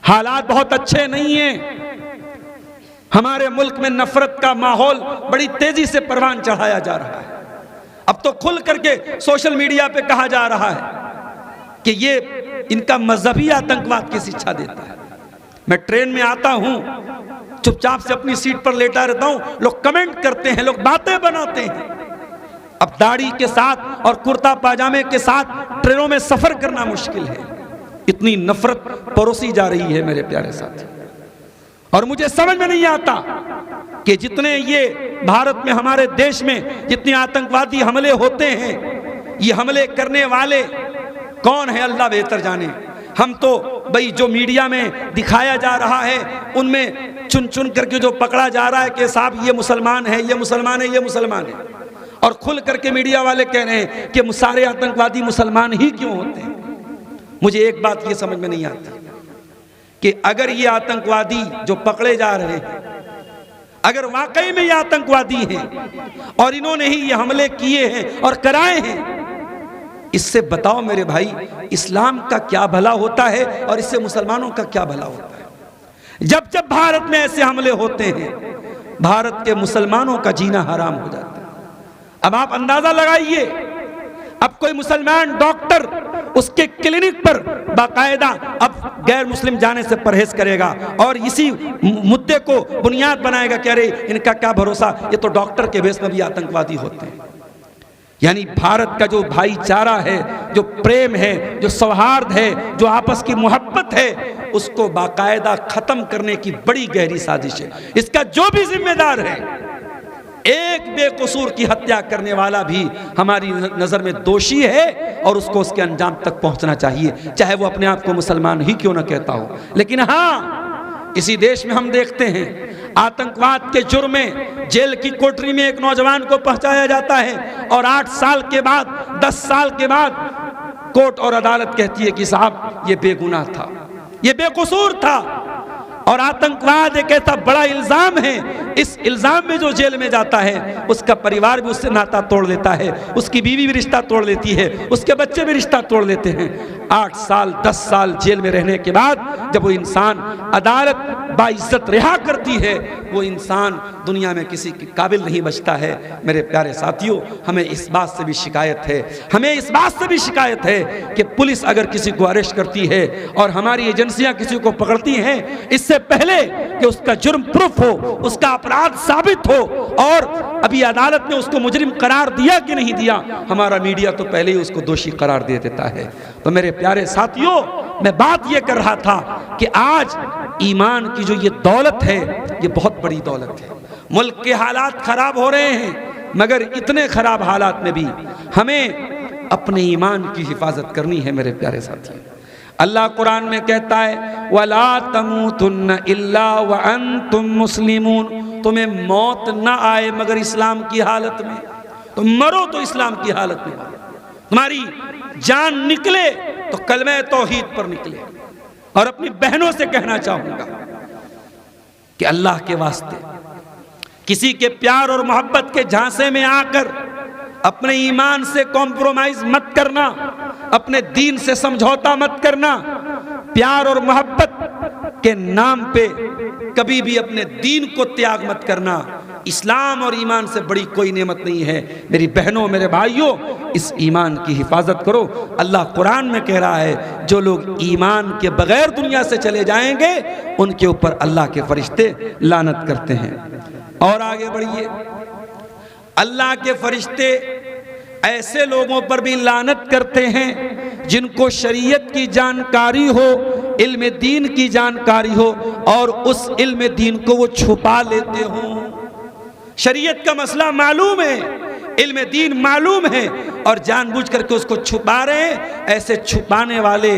हालात बहुत अच्छे नहीं हैं, हमारे मुल्क में नफरत का माहौल बड़ी तेजी से परवान चढ़ाया जा रहा है। अब तो खुल करके सोशल मीडिया पे कहा जा रहा है कि ये इनका मजहबी आतंकवाद की शिक्षा देता है। मैं ट्रेन में आता हूं, चुपचाप से अपनी सीट पर लेटा रहता हूं, लोग कमेंट करते हैं, लोग बातें बनाते हैं। अब दाढ़ी के साथ और कुर्ता पाजामे के साथ ट्रेनों में सफर करना मुश्किल है। इतनी नफरत परोसी जा रही है मेरे प्यारे साथी, और मुझे समझ में नहीं आता कि जितने ये भारत में हमारे देश में जितने आतंकवादी हमले होते हैं, ये हमले करने वाले कौन है अल्लाह बेहतर जाने। हम तो भाई जो मीडिया में दिखाया जा रहा है उनमें चुन चुन करके जो पकड़ा जा रहा है कि साहब ये मुसलमान है, ये मुसलमान है, ये मुसलमान है, और खुल करके मीडिया वाले कह रहे हैं कि सारे आतंकवादी मुसलमान ही क्यों होते हैं। मुझे एक बात ये समझ में नहीं आती कि अगर ये आतंकवादी जो पकड़े जा रहे हैं, अगर वाकई में ये आतंकवादी हैं और इन्होंने ही ये हमले किए हैं और कराए हैं, इससे बताओ मेरे भाई इस्लाम का क्या भला होता है और इससे मुसलमानों का क्या भला होता है। जब जब भारत में ऐसे हमले होते हैं, भारत के मुसलमानों का जीना हराम हो जाता है। अब आप अंदाजा लगाइए, अब कोई मुसलमान डॉक्टर उसके क्लिनिक पर बाकायदा अब गैर मुस्लिम जाने से परहेज करेगा और इसी मुद्दे को बुनियाद बनाएगा कि अरे इनका क्या भरोसा, ये तो डॉक्टर के भेष में भी आतंकवादी होते हैं। यानी भारत का जो भाईचारा है, जो प्रेम है, जो सौहार्द है, जो आपस की मोहब्बत है, उसको बाकायदा खत्म करने की बड़ी गहरी साजिश है। इसका जो भी जिम्मेदार है, एक बेकसूर की हत्या करने वाला भी हमारी नजर में दोषी है और उसको उसके अंजाम तक पहुंचना चाहिए, चाहे वो अपने आप को मुसलमान ही क्यों ना कहता हो। लेकिन हाँ, इसी देश में हम देखते हैं आतंकवाद के जुर्म में जेल की कोठरी में एक नौजवान को पहुंचाया जाता है और 8 साल के बाद, 10 साल के बाद कोर्ट और अदालत कहती है कि साहब ये बेगुनाह था, ये बेकसूर था। और आतंकवाद एक ऐसा बड़ा इल्जाम है, इस इल्जाम में जो जेल में जाता है उसका परिवार भी उससे नाता तोड़ लेता है, उसकी बीवी भी रिश्ता तोड़ लेती है, उसके बच्चे भी रिश्ता तोड़ लेते हैं। 8 साल 10 साल जेल में रहने के बाद जब वो इंसान अदालत बाइज्जत रिहा करती है, वो इंसान दुनिया में किसी के काबिल नहीं बचता है। मेरे प्यारे साथियों, हमें इस बात से भी शिकायत है, हमें इस बात से भी शिकायत है कि पुलिस अगर किसी को अरेस्ट करती है और हमारी एजेंसियां किसी को पकड़ती हैं, इससे पहले कि उसका जुर्म प्रूफ हो, उसका अपराध साबित हो और अभी अदालत ने उसको मुजरिम करार दिया कि नहीं दिया, हमारा मीडिया तो पहले ही उसको दोषी करार दे देता है। तो मेरे प्यारे साथियों, मैं बात ये कर रहा था कि आज ईमान की जो ये दौलत है, ये बहुत बड़ी दौलत है। मुल्क के हालात खराब हो रहे हैं, मगर इतने खराब हालात में भी हमें अपने ईमान की हिफाजत करनी है। मेरे प्यारे साथियों, अल्लाह कुरान में कहता है वला तमूतुन्न इल्ला व अंतुम मुस्लिमून, तुम्हें मौत ना आए मगर इस्लाम की हालत में, तुम मरो तो इस्लाम की हालत में, तुम्हारी जान निकले तो कलमे तौहीद पर निकले। और अपनी बहनों से कहना चाहूंगा कि अल्लाह के वास्ते किसी के प्यार और मोहब्बत के झांसे में आकर अपने ईमान से कॉम्प्रोमाइज मत करना, अपने दीन से समझौता मत करना। प्यार और मोहब्बत के नाम पे कभी भी अपने दीन को त्याग मत करना। इस्लाम और ईमान से बड़ी कोई नेमत नहीं है। मेरी बहनों, मेरे भाइयों, इस ईमान की हिफाजत करो। अल्लाह कुरान में कह रहा है जो लोग ईमान के बगैर दुनिया से चले जाएंगे उनके ऊपर अल्लाह के फरिश्ते लानत करते हैं। और आगे बढ़िए, अल्लाह के फरिश्ते ऐसे लोगों पर भी लानत करते हैं जिनको शरीयत की जानकारी हो, इल्म दीन की जानकारी हो और उस इल्म दीन को वो छुपा लेते हों। शरीयत का मसला मालूम है, इल्म दीन मालूम है और जानबूझ करके उसको छुपा रहे हैं। ऐसे छुपाने वाले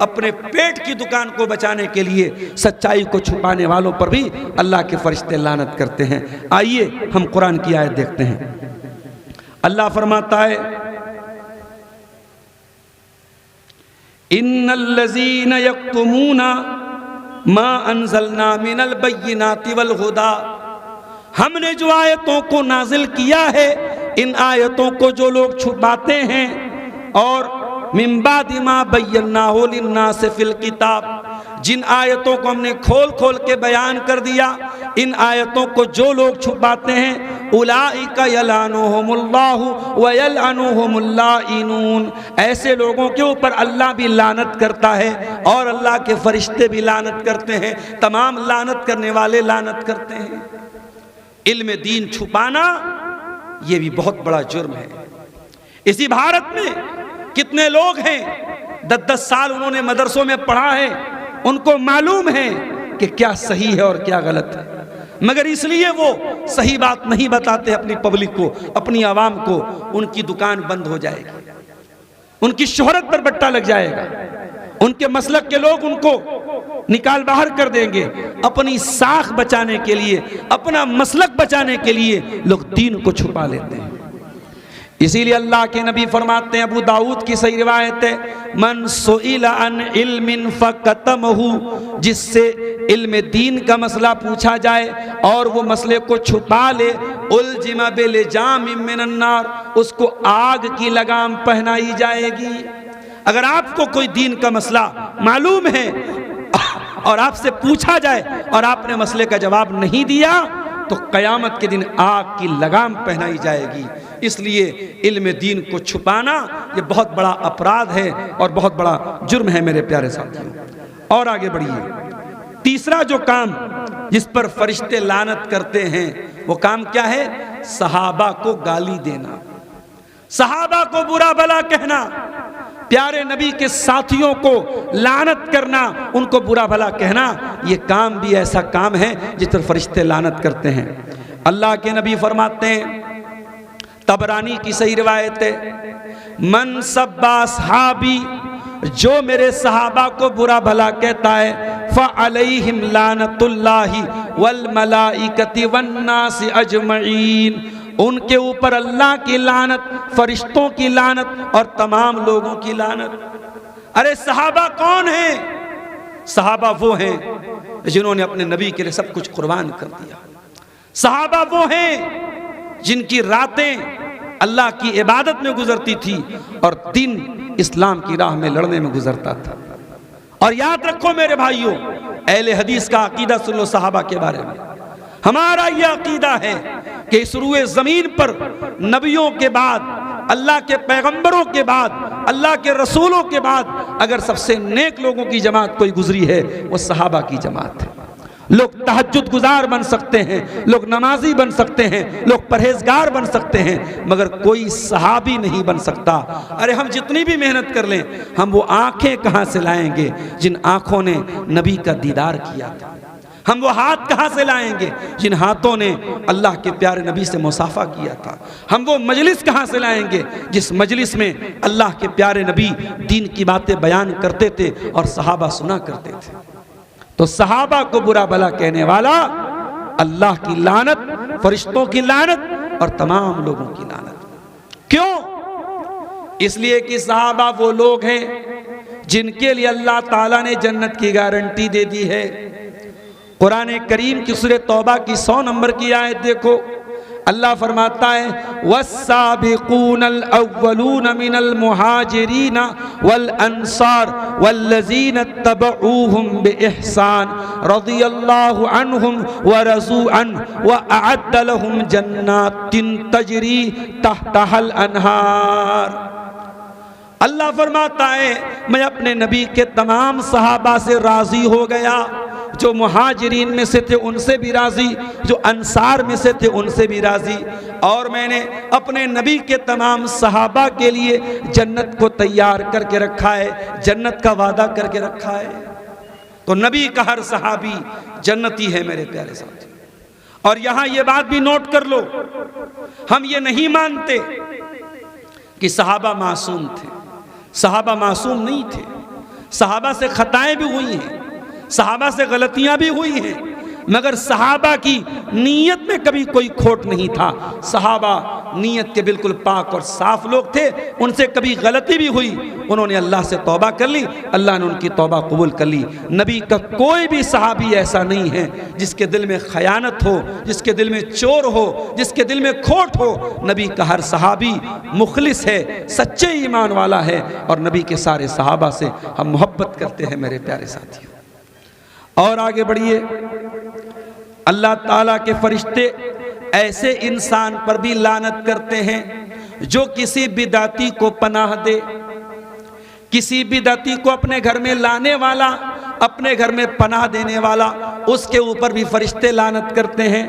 अपने पेट की दुकान को बचाने के लिए सच्चाई को छुपाने वालों पर भी अल्लाह के फरिश्ते लानत करते हैं। आइए हम कुरान की आयत देखते हैं। अल्लाह फरमाता है इन्नल्लज़ीना यक्तुमूना मा अंज़लना मिनल बय्यिनाति वल हुदा, हमने जो आयतों को नाजिल किया है, इन आयतों को जो लोग छुपाते हैं और मिन बादि मा बय्यनाहु लिन्नास फिल किताब, जिन आयतों को हमने खोल खोल के बयान कर दिया, इन आयतों को जो लोग छुपाते हैं उलाइका यलानुहुमुल्लाहु व यलअनुहुमुल लाइनून, ऐसे लोगों के ऊपर अल्लाह भी लानत करता है और अल्लाह के फरिश्ते भी लानत करते हैं। तमाम लानत करने वाले लानत करते हैं। इल्म दीन छुपाना ये भी बहुत बड़ा जुर्म है। इसी भारत में कितने लोग हैं 10-10 साल उन्होंने मदरसों में पढ़ा है, उनको मालूम है कि क्या सही है और क्या गलत है, मगर इसलिए वो सही बात नहीं बताते अपनी पब्लिक को, अपनी आवाम को। उनकी दुकान बंद हो जाएगी, उनकी शोहरत पर बट्टा लग जाएगा, उनके मसलक के लोग उनको निकाल बाहर कर देंगे। अपनी साख बचाने के लिए, अपना मसलक बचाने के लिए लोग दीन को छुपा लेते हैं। इसीलिए अल्लाह के नबी फरमाते हैं, अबू दाऊद की सही रिवायत है, मन सुइला अन इल्मिन फकतमहु, जिससे इल्म दीन का मसला पूछा जाए और वो मसले को छुपा ले, उलजिमा बिलजामिम मिनन नार, उसको आग की लगाम पहनाई जाएगी। अगर आपको कोई दीन का मसला मालूम है और आपसे पूछा जाए और आपने मसले का जवाब नहीं दिया तो कयामत के दिन आग की लगाम पहनाई जाएगी। इसलिए इल्म दीन को छुपाना ये बहुत बड़ा अपराध है और बहुत बड़ा जुर्म है मेरे प्यारे साथियों। और आगे बढ़िए, तीसरा जो काम जिस पर फरिश्ते लानत करते हैं वो काम क्या है? सहाबा को गाली देना, सहाबा को बुरा भला कहना, प्यारे नबी के साथियों को लानत करना, उनको बुरा भला कहना, ये काम भी ऐसा काम है जिस पर फरिश्ते लानत करते हैं। अल्लाह के नबी फरमाते हैं, तबरानी की सही रिवायत है, मन सब्बा सहाबी, जो मेरे सहाबा को बुरा भला कहता है, फ़अलैहिम लानतुल्लाहि वल मलाइकति वन्नासि अजमईन, उनके ऊपर अल्लाह की लानत, फरिश्तों की लानत और तमाम लोगों की लानत। अरे सहाबा कौन है? सहाबा वो हैं जिन्होंने अपने नबी के लिए सब कुछ कुर्बान कर दिया। सहाबा वो हैं जिनकी रातें अल्लाह की इबादत में गुजरती थी और दिन इस्लाम की राह में लड़ने में गुजरता था। और याद रखो मेरे भाइयों, अहले हदीस का अकीदा सुन लो सहाबा के बारे में। हमारा यह अकीदा है कि इस रूए जमीन पर नबियों के बाद, अल्लाह के पैगंबरों के बाद, अल्लाह के रसूलों के बाद अगर सबसे नेक लोगों की जमात कोई गुजरी है वो सहाबा की जमात है। लोग तहज्जुद गुजार बन सकते हैं, लोग नमाजी बन सकते हैं, लोग परहेजगार बन सकते हैं, मगर कोई सहाबी नहीं बन सकता। अरे हम जितनी भी मेहनत कर लें, हम वो आंखें कहाँ से लाएंगे जिन आंखों ने नबी का दीदार किया था? हम वो हाथ कहाँ से लाएंगे जिन हाथों ने अल्लाह के प्यारे नबी से मुसाफा किया था? हम वो मजलिस कहाँ से लाएंगे जिस मजलिस में अल्लाह के प्यारे नबी दीन की बातें बयान करते थे और सहाबा सुना करते थे? तो सहाबा को बुरा भला कहने वाला अल्लाह की लानत, फरिश्तों की लानत और तमाम लोगों की लानत। क्यों? इसलिए कि सहाबा वो लोग हैं जिनके लिए अल्लाह ताला ने जन्नत की गारंटी दे दी है। कुरान करीम की सूरह तौबा की 100 नंबर की आयत देखो, अल्लाह फरमाता है वस्साबिकूनल अव्वलून मिनल मुहाजिरीन वल अंसार वल्लज़ीन तबऊहुम बिइहसान रज़ियल्लाहु अन्हुम व रज़ू अन्हु व अअद्द लहुम जन्नातिन तजरी तहतहल अनहार। अल्लाह फरमाता है मैं अपने नबी के तमाम सहाबा से राजी हो गया, जो मुहाजिरीन में से थे उनसे भी राजी, जो अंसार में से थे उनसे भी राजी, और मैंने अपने नबी के तमाम सहाबा के लिए जन्नत को तैयार करके रखा है, जन्नत का वादा करके रखा है। तो नबी का हर सहाबी जन्नती है मेरे प्यारे साथी। और यहां ये बात भी नोट कर लो, हम ये नहीं मानते कि सहाबा मासूम थे। सहाबा मासूम नहीं थे, सहाबा से खताएं भी हुई हैं, सहाबा से गलतियां भी हुई हैं, मगर सहाबा की नीयत में कभी कोई खोट नहीं था। सहाबा नीयत के बिल्कुल पाक और साफ लोग थे, उनसे कभी गलती भी हुई, उन्होंने अल्लाह से तौबा कर ली, अल्लाह ने उनकी तौबा कबूल कर ली। नबी का कोई भी सहाबी ऐसा नहीं है जिसके दिल में खयानत हो, जिसके दिल में चोर हो, जिसके दिल में खोट हो। नबी का हर सहाबी मुखलिस है, सच्चे ईमान वाला है, और नबी के सारे सहाबा से हम मोहब्बत करते हैं मेरे प्यारे साथियों। और आगे बढ़िए, अल्लाह ताला के फरिश्ते ऐसे इंसान पर भी लानत करते हैं जो किसी बिदाती को पनाह दे, किसी बिदाती को अपने घर में लाने वाला, अपने घर में पनाह देने वाला, उसके ऊपर भी फरिश्ते लानत करते हैं।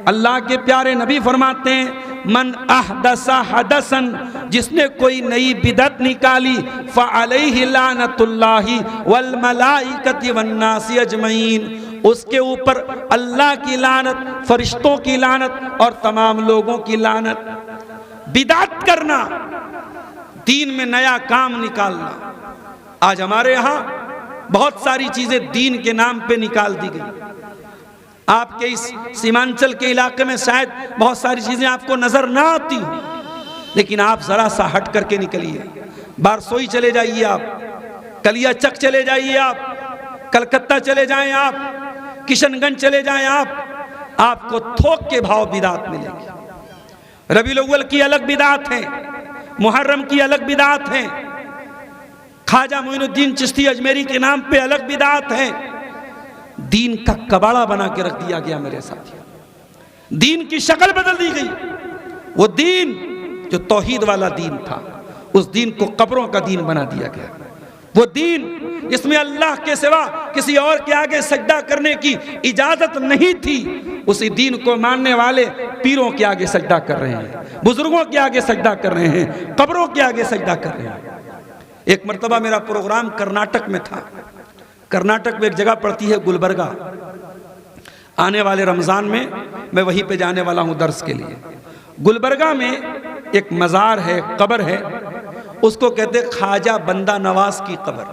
अल्लाह के प्यारे नबी फरमाते हैं मन अहदसा हदसन, जिसने कोई नई बिदत निकाली, फ़अलैहि लानतुल्लाहि वल मलाइकति वन्नासि अजमईन, उसके ऊपर अल्लाह की लानत, फरिश्तों की लानत और तमाम लोगों की लानत। बिदअत करना, दीन में नया काम निकालना। आज हमारे यहाँ बहुत सारी चीजें दीन के नाम पे निकाल दी गई। आपके इस सीमांचल के इलाके में शायद बहुत सारी चीजें आपको नजर ना आती हो, लेकिन आप जरा सा हट करके निकलिए, बारसोई चले जाइए, आप कलिया चक चले जाइए, आप कलकत्ता चले जाएं, आप किशनगंज चले जाएं, आपको थोक के भाव बिदात मिलेगी। रबीउल अव्वल की अलग बिदात है, मुहर्रम की अलग बिदात है, ख्वाजा मोइनुद्दीन चिश्ती अजमेरी के नाम पे अलग बिदात है। दीन का कबाड़ा बना के रख दिया गया मेरे साथियों, दीन की शक्ल बदल दी गई। वो दीन जो तौहीद वाला दीन था, उस दीन को कब्रों का दीन बना दिया गया। वो दीन इसमें अल्लाह के सिवा किसी और के आगे सजदा करने की इजाजत नहीं थी, उसी दीन को मानने वाले पीरों के आगे सजदा कर रहे हैं, बुजुर्गों के आगे सजदा कर रहे हैं, कब्रों के आगे सजदा कर रहे हैं। एक मर्तबा मेरा प्रोग्राम कर्नाटक में था। कर्नाटक में एक जगह पड़ती है गुलबर्गा। आने वाले रमज़ान में मैं वहीं पे जाने वाला हूँ दर्स के लिए। गुलबर्गा में एक मज़ार है, कब्र है, उसको कहते ख्वाजा बंदा नवाज की कब्र।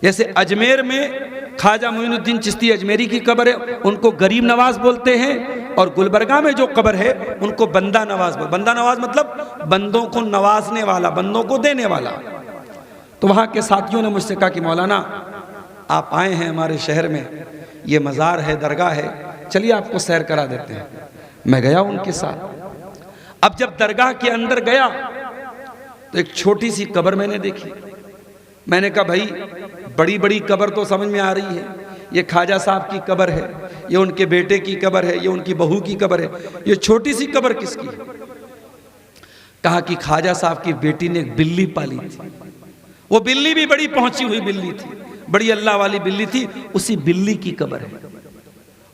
जैसे अजमेर में ख्वाजा मोइनुद्दीन चिश्ती अजमेरी की कब्र है, उनको गरीब नवाज बोलते हैं। और गुलबर्गा में जो कब्र है उनको बंदा नवाज बोलते। बंदा नवाज मतलब बंदों को नवाजने वाला, बंदों को देने वाला। तो वहाँ के साथियों ने मुझसे कहा कि मौलाना आप आए हैं हमारे शहर में, ये मज़ार है, दरगाह है, चलिए आपको सैर करा देते हैं। मैं गया उनके साथ। अब जब दरगाह के अंदर गया तो एक छोटी सी कब्र मैंने देखी। मैंने कहा भाई बड़ी बड़ी कब्र तो समझ में आ रही है, ये ख्वाजा साहब की कब्र है, ये उनके बेटे की कब्र है, ये उनकी बहू की कब्र है, ये छोटी सी कब्र किसकी है? कहा कि ख्वाजा साहब की बेटी ने एक बिल्ली पाली थी, वो बिल्ली भी बड़ी पहुंची हुई बिल्ली थी, बड़ी अल्लाह वाली बिल्ली थी, उसी बिल्ली की कब्र है।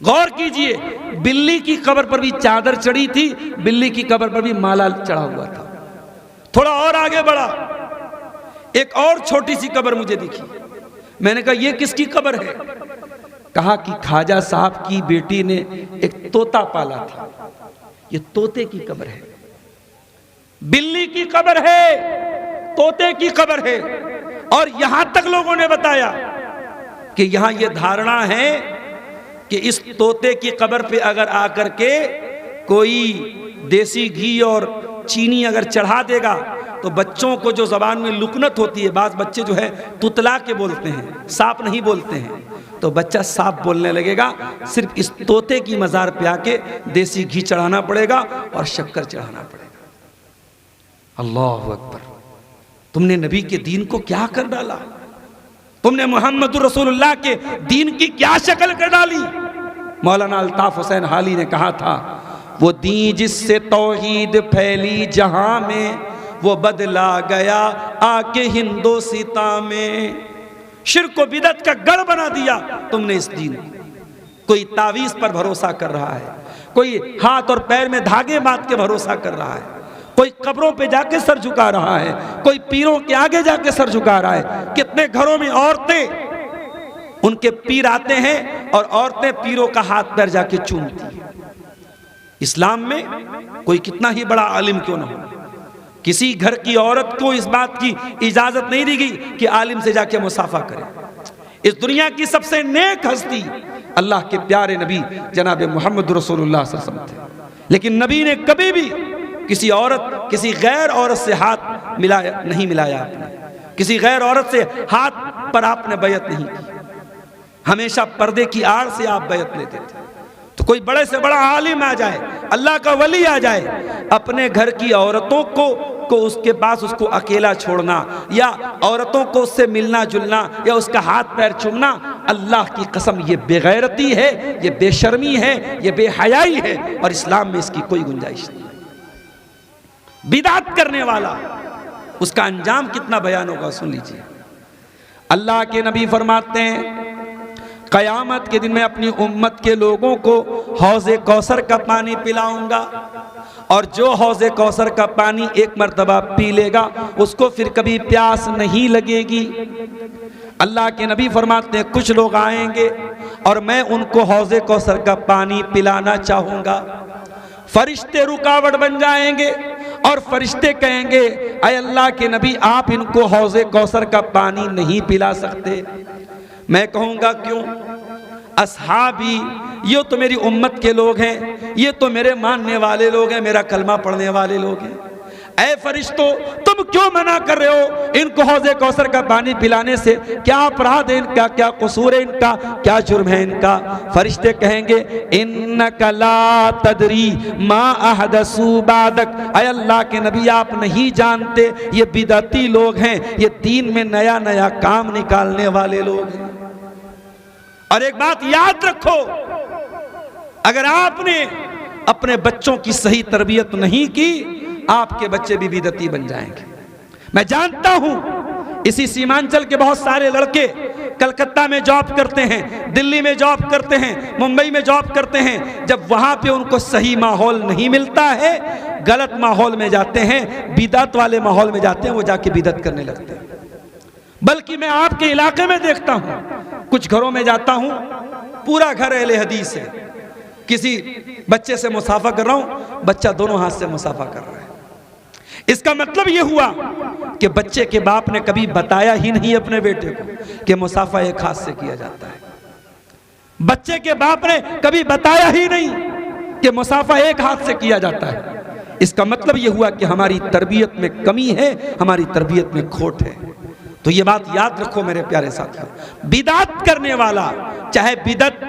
गौर कीजिए, बिल्ली की कब्र पर भी चादर चढ़ी थी, बिल्ली की कब्र पर भी माला चढ़ा हुआ था। थोड़ा और आगे बढ़ा, एक और छोटी सी कब्र मुझे दिखी। मैंने कहा ये किसकी कब्र है? कहा कि ख्वाजा साहब की बेटी ने एक तोता पाला था, ये तोते की कब्र है। बिल्ली की कब्र है, तोते की कब्र है। और यहां तक लोगों ने बताया कि यहां यह धारणा है कि इस तोते की कब्र पे अगर आकर के कोई देसी घी और चीनी अगर चढ़ा देगा तो बच्चों को जो जबान में लुकनत होती है, बाज बच्चे जो है तुतला के बोलते हैं, सांप नहीं बोलते हैं, तो बच्चा सांप बोलने लगेगा। सिर्फ इस तोते की मज़ार पे आके देसी घी चढ़ाना पड़ेगा और शक्कर चढ़ाना पड़ेगा। अल्लाह अकबर! तुमने नबी के दीन को क्या कर डाला? तुमने मोहम्मद रसूलुल्लाह के दीन की क्या शक्ल कर डाली? मौलाना अल्ताफ हुसैन हाली ने कहा था, वो दीन जिससे तौहीद फैली जहां में, वो बदला गया आके हिंदोसिता में। शिर्क को बिदअत का गढ़ बना दिया तुमने इस दीन को। कोई तावीज पर भरोसा कर रहा है, कोई हाथ और पैर में धागे बांध के भरोसा कर रहा है, कोई कब्रों पे जाके सर झुका रहा है, कोई पीरों के आगे जाके सर झुका रहा है। कितने घरों में औरतें, उनके पीर आते हैं और औरतें पीरों का हाथ पैर जाके चूमती हैं। इस्लाम में कोई कितना ही बड़ा आलिम क्यों ना हो, किसी घर की औरत को इस बात की इजाजत नहीं दी गई कि आलिम से जाके मुसाफा करे। इस दुनिया की सबसे नेक हस्ती अल्लाह के प्यारे नबी जनाब मोहम्मद रसूलुल्लाह सल्लल्लाहु अलैहि वसल्लम थे, लेकिन नबी ने कभी भी किसी औरत, किसी गैर औरत से हाथ मिलाया नहीं, मिलाया आपने किसी गैर औरत से हाथ पर आपने बैत नहीं की। हमेशा पर्दे की आड़ से आप बैत लेते थे। तो कोई बड़े से बड़ा आलिम आ जाए, अल्लाह का वली आ जाए, अपने घर की औरतों को उसके पास उसको अकेला छोड़ना या औरतों को उससे मिलना जुलना या उसका हाथ पैर चूमना, अल्लाह की कसम ये बेगैरती है, ये बेशर्मी है, ये बेहयाई है और इस्लाम में इसकी कोई गुंजाइश नहीं। बिदअत करने वाला, उसका अंजाम कितना बयान होगा सुन लीजिए। अल्लाह के नबी फरमाते हैं, क़यामत के दिन में अपनी उम्मत के लोगों को हौज़े कौसर का पानी पिलाऊंगा और जो हौज़े कौसर का पानी एक मर्तबा पी लेगा उसको फिर कभी प्यास नहीं लगेगी। अल्लाह के नबी फरमाते हैं, कुछ लोग आएंगे और मैं उनको हौज़े कौसर का पानी पिलाना चाहूँगा। फरिश्ते रुकावट बन जाएंगे और फरिश्ते कहेंगे, ऐ अल्लाह के नबी आप इनको हौज़े कौसर का पानी नहीं पिला सकते। मैं कहूँगा क्यों? असहाबी, ये तो मेरी उम्मत के लोग हैं, ये तो मेरे मानने वाले लोग हैं, मेरा कलमा पढ़ने वाले लोग हैं। ऐ फरिश्तों, तुम क्यों मना कर रहे हो इनको हौज़े कौसर का पानी पिलाने से? क्या अपराध है इनका, क्या कसूर है इनका, क्या जुर्म है इनका? फरिश्ते कहेंगे, इन्नका ला तदरी मा अहदसू बादक, ऐ अल्लाह के नबी आप नहीं जानते, ये बिदअती लोग हैं, ये दीन में नया नया काम निकालने वाले लोग हैं। और एक बात याद रखो, अगर आपने अपने बच्चों की सही तरबियत नहीं की, आपके बच्चे भी बिदअती बन जाएंगे। मैं जानता हूं इसी सीमांचल के बहुत सारे लड़के कलकत्ता में जॉब करते हैं, दिल्ली में जॉब करते हैं, मुंबई में जॉब करते हैं। जब वहां पे उनको सही माहौल नहीं मिलता है, गलत माहौल में जाते हैं, बिदअत वाले माहौल में जाते हैं, वो जाके बिदअत करने लगते हैं। बल्कि मैं आपके इलाके में देखता हूं, कुछ घरों में जाता हूं, पूरा घर अहले हदीस है, किसी बच्चे से मुसाफा कर रहा हूं, बच्चा दोनों हाथ से मुसाफा कर रहा है। इसका मतलब यह हुआ कि बच्चे के बाप ने कभी बताया ही नहीं अपने बेटे को कि मुसाफा एक हाथ से किया जाता है। बच्चे के बाप ने कभी बताया ही नहीं कि मुसाफा एक हाथ से किया जाता है। इसका मतलब यह हुआ कि हमारी तरबियत में कमी है, हमारी तरबियत में खोट है। तो ये बात याद रखो मेरे प्यारे साथियों। बिदात करने वाला, चाहे बिदत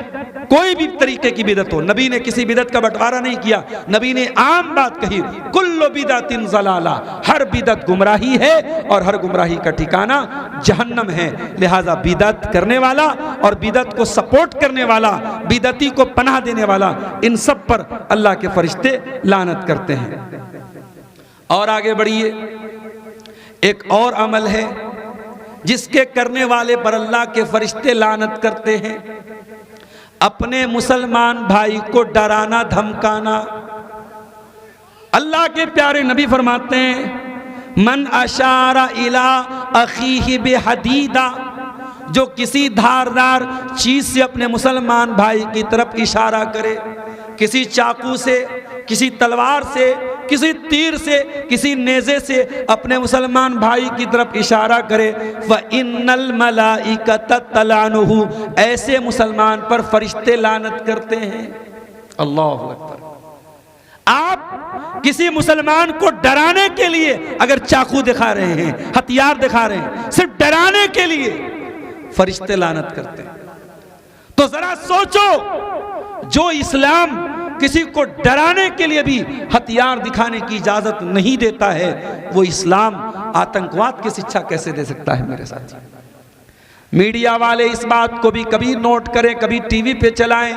कोई भी तरीके की बिदत हो, नबी ने किसी बिदत का बंटवारा नहीं किया। नबी ने आम बात कही, कुल्लु बिदतिन ज़लाला, हर बिदत गुमराही है और हर गुमराही का ठिकाना जहन्नम है। लिहाजा बिदत करने वाला और बिदत को सपोर्ट करने वाला, बिदती को पनाह देने वाला, इन सब पर अल्लाह के फरिश्ते लानत करते हैं। और आगे बढ़िए, एक और अमल है जिसके करने वाले पर अल्लाह के फरिश्ते लानत करते हैं, अपने मुसलमान भाई को डराना धमकाना। अल्लाह के प्यारे नबी फरमाते हैं, मन अशारा इला अखीही बिहदीदा, जो किसी धारदार चीज से अपने मुसलमान भाई की तरफ इशारा करे, किसी चाकू से, किसी तलवार से, किसी तीर से, किसी नेज़े से अपने मुसलमान भाई की तरफ इशारा करे, व इन्नल मलाइकत तलानुहु, ऐसे मुसलमान पर फरिश्ते लानत करते हैं। अल्लाहु अकबर। आप किसी मुसलमान को डराने के लिए अगर चाकू दिखा रहे हैं, हथियार दिखा रहे हैं, सिर्फ डराने के लिए, फरिश्ते लानत करते हैं। तो जरा सोचो, जो इस्लाम किसी को डराने के लिए भी हथियार दिखाने की इजाजत नहीं देता है, वो इस्लाम आतंकवाद की शिक्षा कैसे दे सकता है मेरे साथी। मीडिया वाले इस बात को भी कभी नोट करें, कभी टीवी पे चलाएं,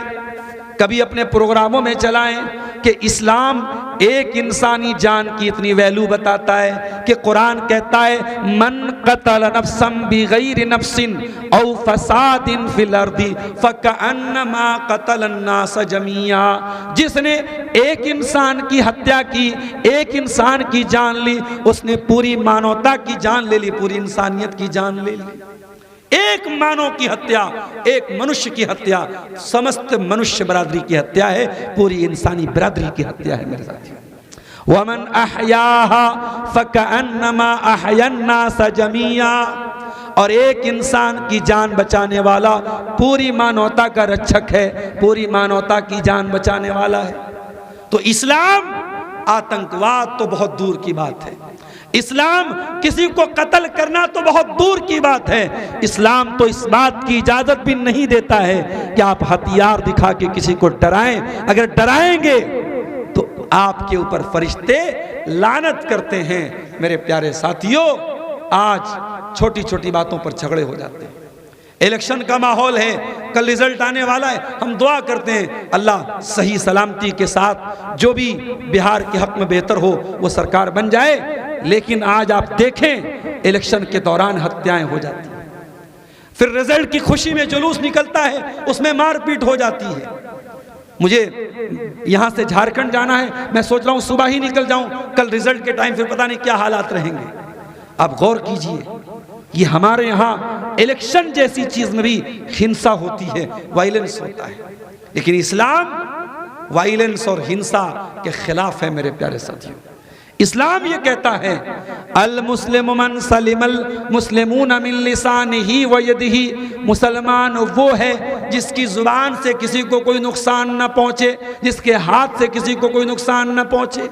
कभी अपने प्रोग्रामों में चलाएं कि इस्लाम एक इंसानी जान की इतनी वैल्यू बताता है कि कुरान कहता है, मन कतल नफ्सन बिगैर नफ्सिन औ फसादिन फिल अर्दी फकअन्नमा कतल अन्नास जमीआ, जिसने एक इंसान की हत्या की, एक इंसान की जान ली, उसने पूरी मानवता की जान ले ली, पूरी इंसानियत की जान ले ली। एक मानव की हत्या, एक मनुष्य की हत्या, समस्त मनुष्य बरादरी की हत्या है, पूरी इंसानी बरादरी की हत्या है मेरे साथियों। वमन अहयाहा फकअन्नमा अहयन्नास जमीआ, और एक इंसान की जान बचाने वाला पूरी मानवता का रक्षक है, पूरी मानवता की जान बचाने वाला है। तो इस्लाम, आतंकवाद तो बहुत दूर की बात है, इस्लाम किसी को कत्ल करना तो बहुत दूर की बात है। इस्लाम तो इस बात की इजाजत भी नहीं देता है कि आप हथियार दिखा के किसी को डराएं। अगर डराएंगे तो आपके ऊपर फरिश्ते लानत करते हैं। मेरे प्यारे साथियों, आज छोटी छोटी बातों पर झगड़े हो जाते हैं। इलेक्शन का माहौल है, कल रिजल्ट आने वाला है, हम दुआ करते हैं अल्लाह सही सलामती के साथ जो भी बिहार के हक में बेहतर हो वो सरकार बन जाए। लेकिन आज आप देखें, इलेक्शन के दौरान हत्याएं हो जाती हैं, फिर रिजल्ट की खुशी में जुलूस निकलता है, उसमें मारपीट हो जाती है। मुझे यहाँ से झारखंड जाना है, मैं सोच रहा हूँ सुबह ही निकल जाऊँ, कल रिजल्ट के टाइम फिर पता नहीं क्या हालात रहेंगे। आप गौर कीजिए, ये हमारे यहाँ इलेक्शन जैसी चीज में भी हिंसा होती है, वायलेंस होता है, लेकिन इस्लाम वायलेंस और हिंसा के खिलाफ है। मेरे प्यारे साथियों, इस्लाम ये कहता है, अल मुस्लिम मन सलिमल मुस्लिमून मिन लिसानिही व यदिही, मुसलमान वो है जिसकी जुबान से किसी को कोई नुकसान न पहुंचे, जिसके हाथ से किसी को कोई नुकसान न पहुंचे।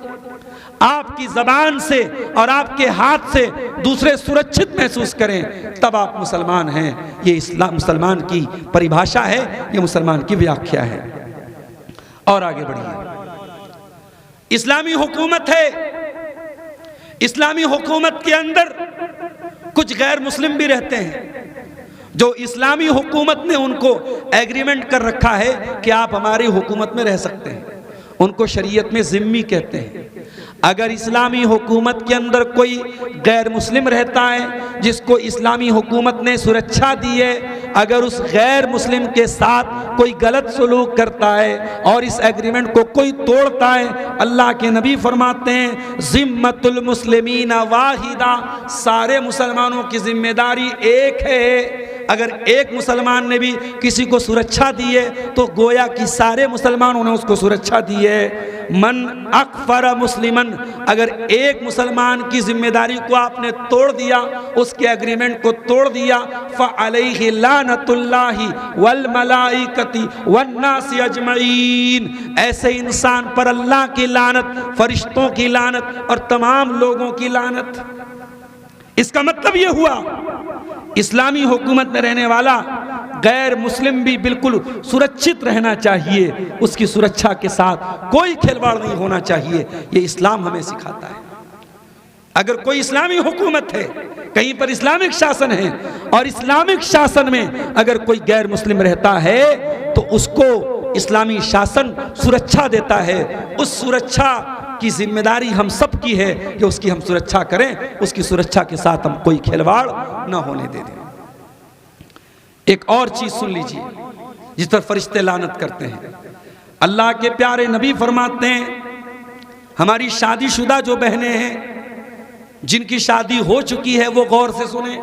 आपकी जबान से और आपके हाथ से दूसरे सुरक्षित महसूस करें, तब आप मुसलमान हैं। ये इस्लाम मुसलमान की परिभाषा है, ये मुसलमान की व्याख्या है। और आगे बढ़िए, इस्लामी हुकूमत है, इस्लामी हुकूमत के अंदर कुछ गैर मुस्लिम भी रहते हैं, जो इस्लामी हुकूमत ने उनको एग्रीमेंट कर रखा है कि आप हमारी हुकूमत में रह सकते हैं, उनको शरीयत में जिम्मी कहते हैं। अगर इस्लामी हुकूमत के अंदर कोई गैर मुस्लिम रहता है जिसको इस्लामी हुकूमत ने सुरक्षा दी है, अगर उस गैर मुस्लिम के साथ कोई गलत सलूक करता है और इस एग्रीमेंट को कोई तोड़ता है, अल्लाह के नबी फरमाते हैं, ज़िम्मतुल मुस्लिमीन वाहिदा, सारे मुसलमानों की जिम्मेदारी एक है, अगर एक मुसलमान ने भी किसी को सुरक्षा दी है तो गोया कि सारे मुसलमानों ने उसको सुरक्षा दी है। मन अकफर मुस्लिमन, अगर एक मुसलमान की जिम्मेदारी को आपने तोड़ दिया, उसके एग्रीमेंट को तोड़ दिया, फ़अलैहि लानतुल्लाहि वल मलाइकति वन्नासि अजमईन, ऐसे इंसान पर अल्लाह की लानत, फरिश्तों की लानत और तमाम लोगों की लानत। इसका मतलब यह हुआ इस्लामी हुकूमत में रहने वाला गैर मुस्लिम भी बिल्कुल सुरक्षित रहना चाहिए, उसकी सुरक्षा के साथ कोई खिलवाड़ नहीं होना चाहिए। ये इस्लाम हमें सिखाता है। अगर कोई इस्लामी हुकूमत है, कहीं पर इस्लामिक शासन है और इस्लामिक शासन में अगर कोई गैर मुस्लिम रहता है तो उसको इस्लामी शासन सुरक्षा देता है। उस सुरक्षा की जिम्मेदारी हम सब की है कि उसकी हम सुरक्षा करें, उसकी सुरक्षा के साथ हम कोई खिलवाड़ ना होने दे दें। एक और चीज सुन लीजिए जिस पर फरिश्ते लानत करते हैं। अल्लाह के प्यारे नबी फरमाते हैं, हमारी शादीशुदा जो बहनें हैं जिनकी शादी हो चुकी है वो गौर से सुने।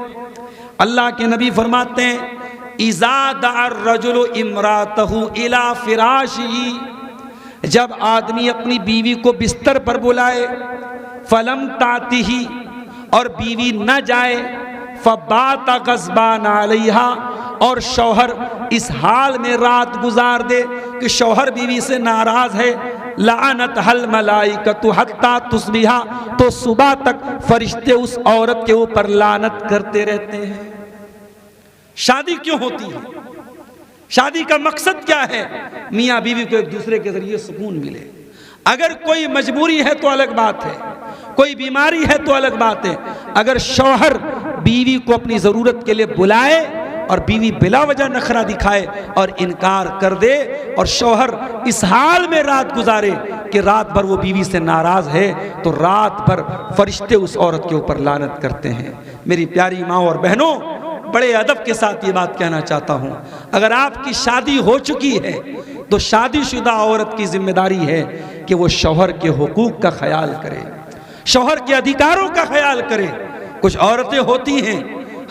अल्लाह के नबी फरमाते हैं, इज़ा दअर रजुलु इमरातहु इला फिराशिही, जब आदमी अपनी बीवी को बिस्तर पर बुलाए, फलम तातिही, और बीवी न जाए, फबाता गज़बान अलैहा, और शौहर इस हाल में रात गुजार दे कि शौहर बीवी से नाराज है, लानत हल मलाइकतु हत्ता तुस्बिहा, तो सुबह तक फरिश्ते उस औरत के ऊपर लानत करते रहते हैं। शादी क्यों होती है? शादी का मकसद क्या है? मियाँ बीवी को एक दूसरे के जरिए सुकून मिले। अगर कोई मजबूरी है तो अलग बात है, कोई बीमारी है तो अलग बात है। अगर शौहर बीवी को अपनी जरूरत के लिए बुलाए और बीवी बिला वजह नखरा दिखाए और इनकार कर दे और शौहर इस हाल में रात गुजारे कि रात भर वो बीवी से नाराज है, तो रात भर फरिश्ते उस औरत के ऊपर लानत करते हैं। मेरी प्यारी माँ और बहनों, बड़े अदब के साथ ये बात कहना चाहता हूँ, अगर आपकी शादी हो चुकी है तो शादीशुदा औरत की जिम्मेदारी है कि वो शौहर के हुकूक का ख्याल करे, शौहर के अधिकारों का ख्याल करे। कुछ औरतें होती हैं,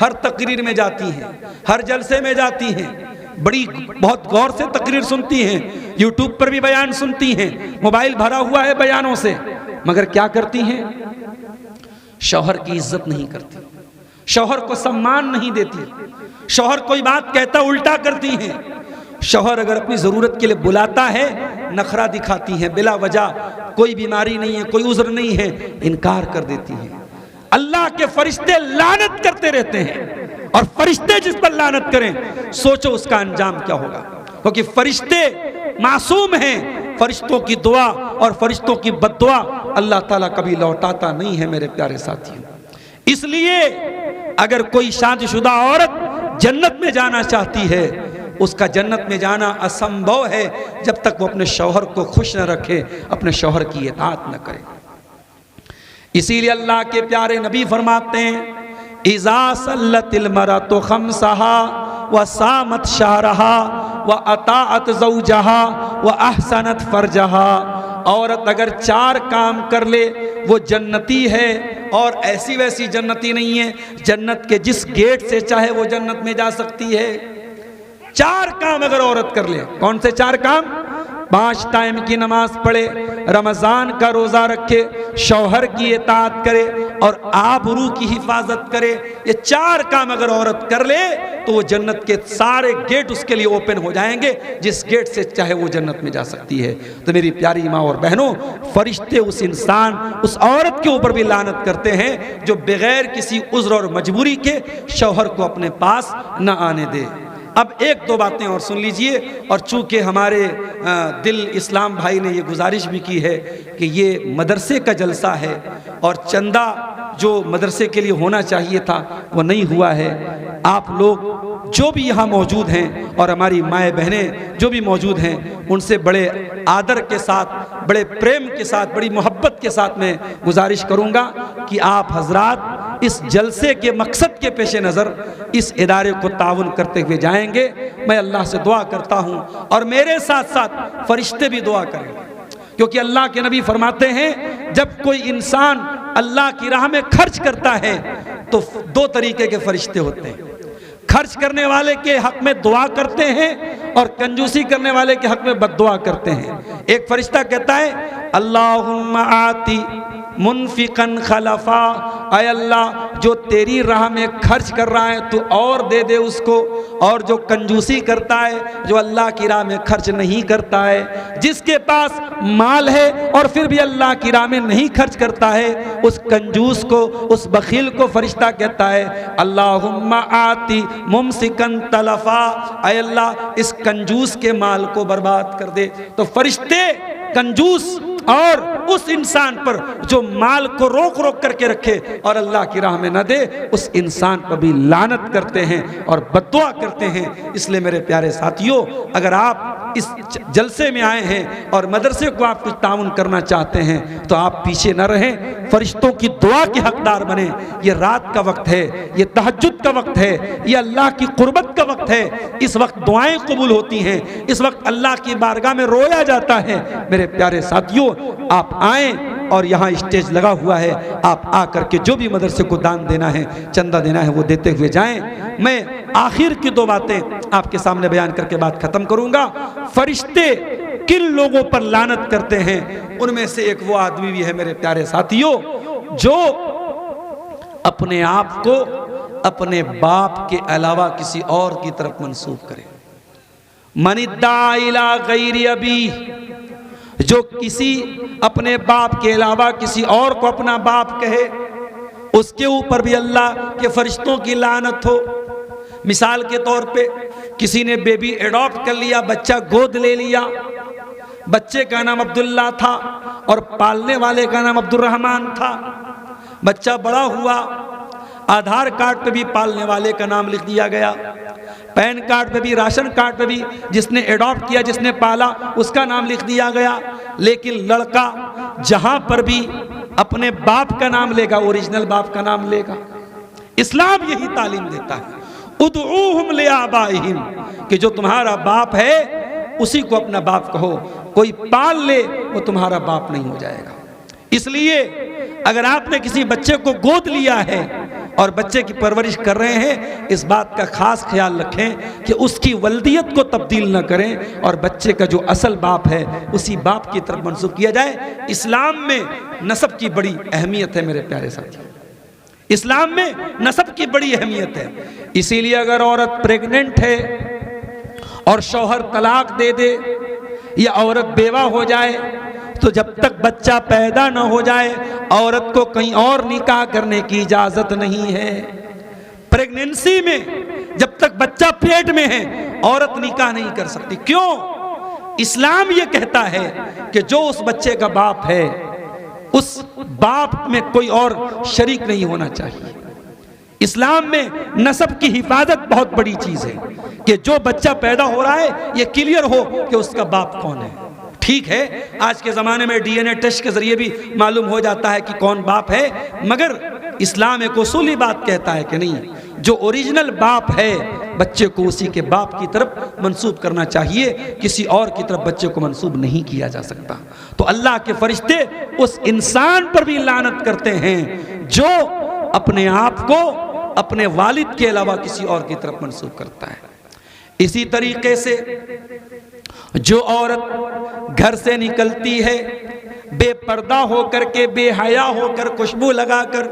हर तकरीर में जाती हैं, हर जलसे में जाती हैं, बहुत गौर से तकरीर सुनती हैं, यूट्यूब पर भी बयान सुनती हैं, मोबाइल भरा हुआ है बयानों से, मगर क्या करती हैं? शौहर की इज्जत नहीं करती, शौहर को सम्मान नहीं देती, शौहर कोई बात कहता उल्टा करती हैं। शौहर अगर अपनी ज़रूरत के लिए बुलाता है, नखरा दिखाती हैं, बिला वजह, कोई बीमारी नहीं है, कोई उज़्र नहीं है, इनकार कर देती हैं। अल्लाह के फरिश्ते लानत करते रहते हैं, और फरिश्ते जिस पर लानत करें सोचो उसका अंजाम क्या होगा, क्योंकि फरिश्ते मासूम हैं। फरिश्तों की दुआ और फरिश्तों की बद्दुआ अल्लाह ताला कभी लौटाता नहीं है मेरे प्यारे साथियों। इसलिए अगर कोई शादीशुदा औरत जन्नत में जाना चाहती है, उसका जन्नत में जाना असंभव है जब तक वो अपने शौहर को खुश न रखे, अपने शौहर की इताअत न करे। इसीलिए अल्लाह के प्यारे नबी फरमाते हैं, इज़ा सल्लतिल मरअतु खम्सहा व सामत शहरहा व अताअत ज़ौजहा व अहसनत फरजहा, औरत अगर 4 काम कर ले वो जन्नती है, और ऐसी वैसी जन्नती नहीं है, जन्नत के जिस गेट से चाहे वो जन्नत में जा सकती है। 4 काम अगर औरत कर ले, कौन से 4 काम? 5 टाइम की नमाज पढ़े, रमज़ान का रोज़ा रखे, शौहर की इताअत करे और आबरू की हिफाजत करे। ये 4 काम अगर औरत कर ले तो वो जन्नत के सारे गेट उसके लिए ओपन हो जाएंगे, जिस गेट से चाहे वो जन्नत में जा सकती है। तो मेरी प्यारी माँ और बहनों, फरिश्ते उस इंसान, उस औरत के ऊपर भी लानत करते हैं जो बगैर किसी उज़्र और मजबूरी के शौहर को अपने पास न आने दे। अब 1-2 बातें और सुन लीजिए, और चूँकि हमारे दिल इस्लाम भाई ने ये गुजारिश भी की है कि ये मदरसे का जलसा है और चंदा जो मदरसे के लिए होना चाहिए था वो नहीं हुआ है। आप लोग जो भी यहाँ मौजूद हैं और हमारी माएँ बहनें जो भी मौजूद हैं, उनसे बड़े आदर के साथ, बड़े प्रेम के साथ, बड़ी मोहब्बत के साथ मैं गुजारिश करूँगा कि आप हजरात इस जलसे के मकसद के पेश नज़र इस इदारे को ताउन करते हुए जाएंगे। मैं अल्लाह से दुआ करता हूँ और मेरे साथ साथ फरिश्ते भी दुआ करें, क्योंकि अल्लाह के नबी फरमाते हैं जब कोई इंसान अल्लाह की राह में खर्च करता है तो 2 तरीके के फरिश्ते होते हैं। खर्च करने वाले के हक में दुआ करते हैं और कंजूसी करने वाले के हक में बद्दुआ करते हैं। एक फरिश्ता कहता है अल्लाहुम्मा आती मुनफिकन खलफा, ऐ अल्लाह जो तेरी राह में खर्च कर रहा है तू और दे दे उसको, और जो कंजूसी करता है, जो अल्लाह की राह में खर्च नहीं करता है, जिसके पास माल है और फिर भी अल्लाह की राह में नहीं खर्च करता है, उस कंजूस को, उस बखील को फरिश्ता कहता है अल्लाहुम्मा आती मुमसिकन तलफा, ऐ अल्लाह इस कंजूस के माल को बर्बाद कर दे। तो फरिश्ते कंजूस और उस इंसान पर जो माल को रोक रोक करके रखे और अल्लाह की राह में न दे, उस इंसान पर भी लानत करते हैं और बद्दुआ करते हैं। इसलिए मेरे प्यारे साथियों, अगर आप इस जलसे में आए हैं और मदरसे को आप कुछ ताउन करना चाहते हैं तो आप पीछे न रहें, फरिश्तों की दुआ के हकदार बने। ये रात का वक्त है, ये तहज्जुद का वक्त है, ये अल्लाह की कुर्बत का वक्त है। इस वक्त दुआएं कबूल होती हैं, इस वक्त अल्लाह की बारगाह में रोया जाता है। मेरे प्यारे साथियों, आप आए और यहाँ स्टेज लगा हुआ है, आप आकर के जो भी मदरसे को दान देना है, चंदा देना है, वो देते हुए जाएं। मैं आखिर की दो बातें आपके सामने बयान करके बात खत्म करूंगा। फरिश्ते किन लोगों पर लानत करते हैं, उनमें से एक वो आदमी भी है मेरे प्यारे साथियों जो अपने आप को अपने बाप के अलावा किसी और की तरफ मंसूब करे। मनिद्दा इला गैरि अबी, जो किसी अपने बाप के अलावा किसी और को अपना बाप कहे, उसके ऊपर भी अल्लाह के फरिश्तों की लानत हो। मिसाल के तौर पे किसी ने बेबी एडॉप्ट कर लिया, बच्चा गोद ले लिया, बच्चे का नाम अब्दुल्ला था और पालने वाले का नाम अब्दुर्रहमान था। बच्चा बड़ा हुआ, आधार कार्ड पे भी पालने वाले का नाम लिख दिया गया, पैन कार्ड पे भी, राशन कार्ड पे भी जिसने एडॉप्ट किया, जिसने पाला, उसका नाम लिख दिया गया। लेकिन लड़का जहां पर भी अपने बाप का नाम लेगा, ओरिजिनल बाप का नाम लेगा। इस्लाम यही तालीम देता है, उदऊहुम लिआबाइहिम, कि जो तुम्हारा बाप है उसी को अपना बाप कहो। कोई पाल ले वो तुम्हारा बाप नहीं हो जाएगा। इसलिए अगर आपने किसी बच्चे को गोद लिया है और बच्चे की परवरिश कर रहे हैं, इस बात का खास ख्याल रखें कि उसकी वल्दियत को तब्दील न करें और बच्चे का जो असल बाप है उसी बाप की तरफ मंसूब किया जाए। इस्लाम में नस्ब की बड़ी अहमियत है मेरे प्यारे साथियों, इस्लाम में नस्ब की बड़ी अहमियत है। इसीलिए अगर औरत प्रेग्नेंट है और शौहर तलाक दे दे या औरत बेवा हो जाए, तो जब तक बच्चा पैदा न हो जाए औरत को कहीं और निकाह करने की इजाजत नहीं है। प्रेगनेंसी में जब तक बच्चा पेट में है औरत निकाह नहीं कर सकती। क्यों? इस्लाम ये कहता है कि जो उस बच्चे का बाप है उस बाप में कोई और शरीक नहीं होना चाहिए। इस्लाम में नस्ब की हिफाजत बहुत बड़ी चीज है कि जो बच्चा पैदा हो रहा है ये क्लियर हो कि उसका बाप कौन है। ठीक है, आज के ज़माने में डीएनए टेस्ट के ज़रिए भी मालूम हो जाता है कि कौन बाप है, मगर इस्लाम एक उसूली बात कहता है कि नहीं, जो ओरिजिनल बाप है बच्चे को उसी के बाप की तरफ मंसूब करना चाहिए, किसी और की तरफ बच्चे को मंसूब नहीं किया जा सकता। तो अल्लाह के फरिश्ते उस इंसान पर भी लानत करते हैं जो अपने आप को अपने वालिद के अलावा किसी और की तरफ मंसूब करता है। इसी तरीके से जो औरत घर से निकलती है बेपर्दा होकर के, बेहया होकर, खुशबू लगाकर,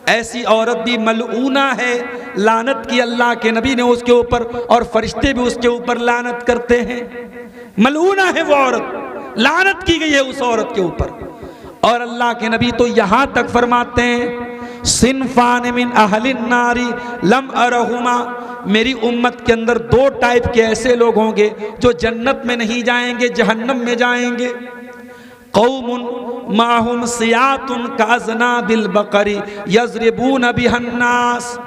ऐसी औरत भी मलऊना है। लानत की अल्लाह के नबी ने उसके ऊपर और फरिश्ते भी उसके ऊपर लानत करते हैं। मलऊना है वो औरत, लानत की गई है उस औरत के ऊपर। और अल्लाह के नबी तो यहां तक फरमाते हैं सिनफान मिन अहलिन नारी लम अरहुमा, मेरी उम्मत के अंदर दो टाइप के ऐसे लोग होंगे जो जन्नत में नहीं जाएंगे, जहन्नम में जाएंगे। कौमुन माहुम सियातुन काजना बिल बकरी यजरिबून बिहन्नास,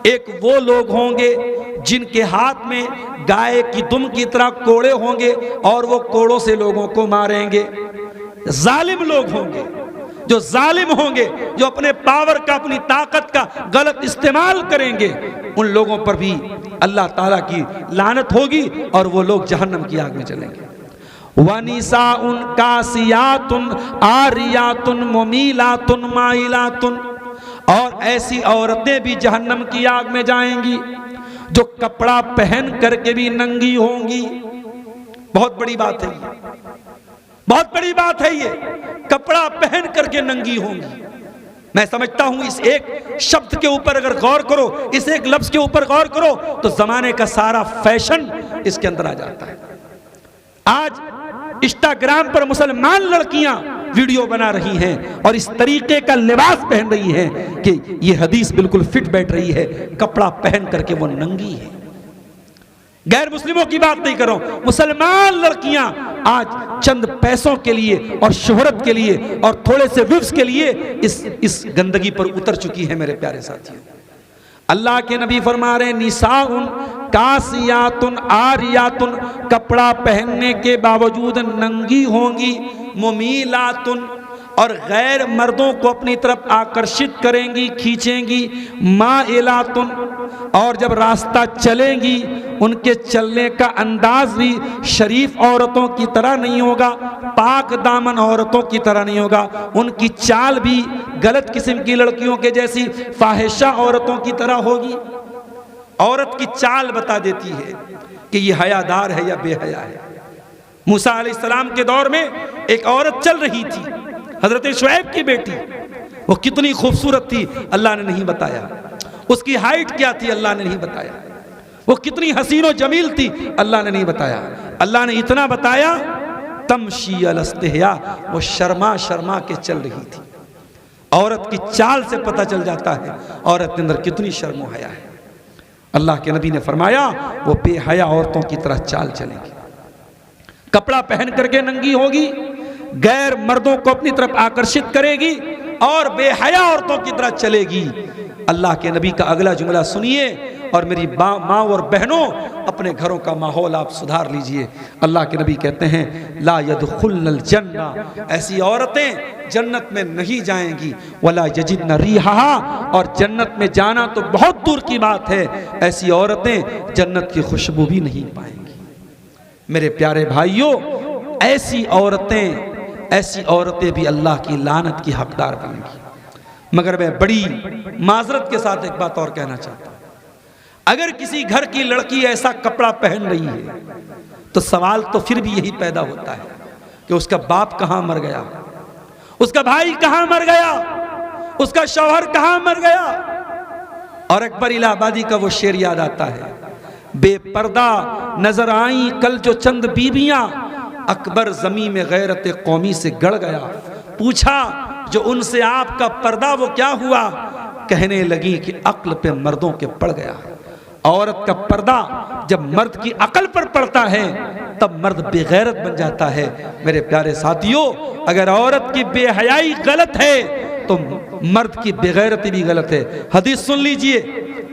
एक वो लोग होंगे जिनके हाथ में गाय की दुम की तरह कोड़े होंगे और वो कोड़ों से लोगों को मारेंगे। जालिम लोग होंगे, जो जालिम होंगे, जो अपने पावर का, अपनी ताकत का गलत इस्तेमाल करेंगे, उन लोगों पर भी अल्लाह ताला की लानत होगी और वो लोग जहन्नम की आग में चलेंगे। वनिसाउन कासियातुन आरियातुन मुमीलातुन माइलातुन, और ऐसी औरतें भी जहन्नम की आग में जाएंगी जो कपड़ा पहन करके भी नंगी होंगी। बहुत बड़ी बात है ये, बहुत बड़ी बात है ये, कपड़ा पहन करके नंगी होंगी। मैं समझता हूं इस एक शब्द के ऊपर अगर गौर करो, इस एक लफ्ज के ऊपर गौर करो, तो जमाने का सारा फैशन इसके अंदर आ जाता है। आज इंस्टाग्राम पर मुसलमान लड़कियां वीडियो बना रही हैं और इस तरीके का लिबास पहन रही हैं कि ये हदीस बिल्कुल फिट बैठ रही है, कपड़ा पहन करके वो नंगी है। गैर मुस्लिमों की बात नहीं कर रहा हूं, मुसलमान लड़कियां आज चंद पैसों के लिए और शोहरत के लिए और थोड़े से व्यूज के लिए इस गंदगी पर उतर चुकी है। मेरे प्यारे साथियों, अल्लाह के नबी फरमा रहे निसाउन कासियातुन आरियातुन, कपड़ा पहनने के बावजूद नंगी होंगी, मुमीलातुन, और गैर मर्दों को अपनी तरफ आकर्षित करेंगी, खींचेंगी, माइलातुन, और जब रास्ता चलेंगी उनके चलने का अंदाज भी शरीफ औरतों की तरह नहीं होगा, पाक दामन औरतों की तरह नहीं होगा, उनकी चाल भी गलत किस्म की लड़कियों के जैसी फाहिशा औरतों की तरह होगी। औरत की चाल बता देती है कि ये हयादार है या बेहया है। मूसा अलैहिस्सलाम के दौर में एक औरत चल रही थी, हजरत शुएब की बेटी, वो कितनी खूबसूरत थी अल्लाह ने नहीं बताया, उसकी हाइट क्या थी अल्लाह ने नहीं बताया, वो कितनी हसीन और जमील थी अल्लाह ने नहीं बताया। अल्लाह ने इतना बताया तमशी अल इस्तिहया, वो शर्मा शर्मा के चल रही थी। औरत की चाल से पता चल जाता है औरत के अंदर कितनी शर्म हया है। अल्लाह के नबी ने फरमाया वो बेहया औरतों की तरह चाल चलेगी, कपड़ा पहन करके नंगी होगी, गैर मर्दों को अपनी तरफ आकर्षित करेगी और बेहया औरतों की तरह चलेगी। अल्लाह के नबी का अगला जुमला सुनिए और मेरी माँ और बहनों अपने घरों का माहौल आप सुधार लीजिए। अल्लाह के नबी कहते हैं ला यदखुलनल जन्ना, ऐसी औरतें जन्नत में नहीं जाएंगी, वला यजिदन रिहा, और जन्नत में जाना तो बहुत दूर की बात है, ऐसी औरतें जन्नत की खुशबू भी नहीं पाएंगी। मेरे प्यारे भाइयों, ऐसी औरतें भी अल्लाह की लानत की हकदार बनेंगी। मगर मैं बड़ी माजरत के साथ एक बात और कहना चाहता हूं, अगर किसी घर की लड़की ऐसा कपड़ा पहन रही है तो सवाल तो फिर भी यही पैदा होता है कि उसका बाप कहां मर गया, उसका भाई कहां मर गया, उसका शौहर कहां मर गया। और अकबर इलाहाबादी का वो शेर याद आता है, बेपर्दा नजर आई कल जो चंद बीबियां, अकबर जमी में गैरत कौमी से गड़ गया, पूछा जो उनसे आपका पर्दा वो क्या हुआ, कहने लगी कि अक्ल पे मर्दों के पड़ गया। औरत का पर्दा जब मर्द की अकल पर पड़ता है तब मर्द बेगैरत बन जाता है। मेरे प्यारे साथियों, अगर औरत की बेहयाई गलत है तो मर्द की बेगैरती भी गलत है। हदीस सुन लीजिए,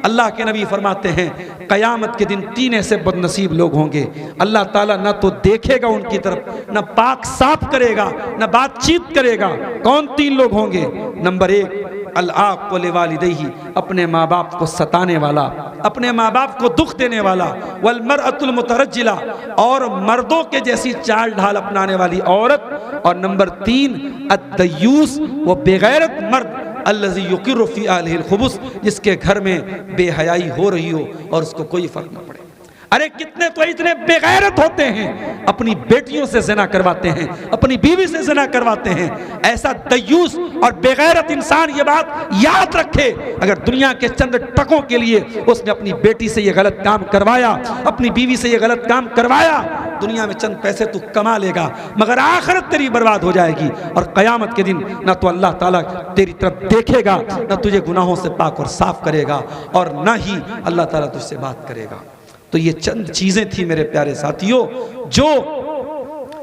अल्लाह के नबी फरमाते हैं कयामत के दिन 3 ऐसे बदनसीब लोग होंगे, अल्लाह ताला ना तो देखेगा उनकी तरफ, ना पाक साफ करेगा, ना बातचीत करेगा। कौन 3 लोग होंगे? नंबर 1 अल-आक़ लिवालिदैहि, अपने माँ बाप को सताने वाला, अपने माँ बाप को दुख देने वाला, वल मरअतुल मुतरज्जिला, और मर्दों के जैसी चाल ढाल अपनाने वाली औरत, और नंबर 3 अद-दय्यूस, वो बेगैरत मर्द, अल्लज़ी युक़िर्रु फ़ी अहलिहिल खुबुस, जिसके घर में बेहयाई हो रही हो और उसको कोई फर्क न पड़े। अरे कितने तो इतने बेगैरत होते हैं, अपनी बेटियों से ज़िना करवाते हैं, अपनी बीवी से ज़िना करवाते हैं। ऐसा दय्यूस और बेगैरत इंसान ये बात याद रखे, अगर दुनिया के चंद टकों के लिए उसने अपनी बेटी से ये गलत काम करवाया, अपनी बीवी से ये गलत काम करवाया, दुनिया में चंद पैसे तू कमा लेगा मगर आखिरत तेरी बर्बाद हो जाएगी। और क़यामत के दिन ना तो अल्लाह ताला तेरी तरफ देखेगा, ना तुझे गुनाहों से पाक और साफ करेगा, और ना ही अल्लाह ताला तुझसे बात करेगा। तो ये चंद चीजें थी मेरे प्यारे साथियों, जो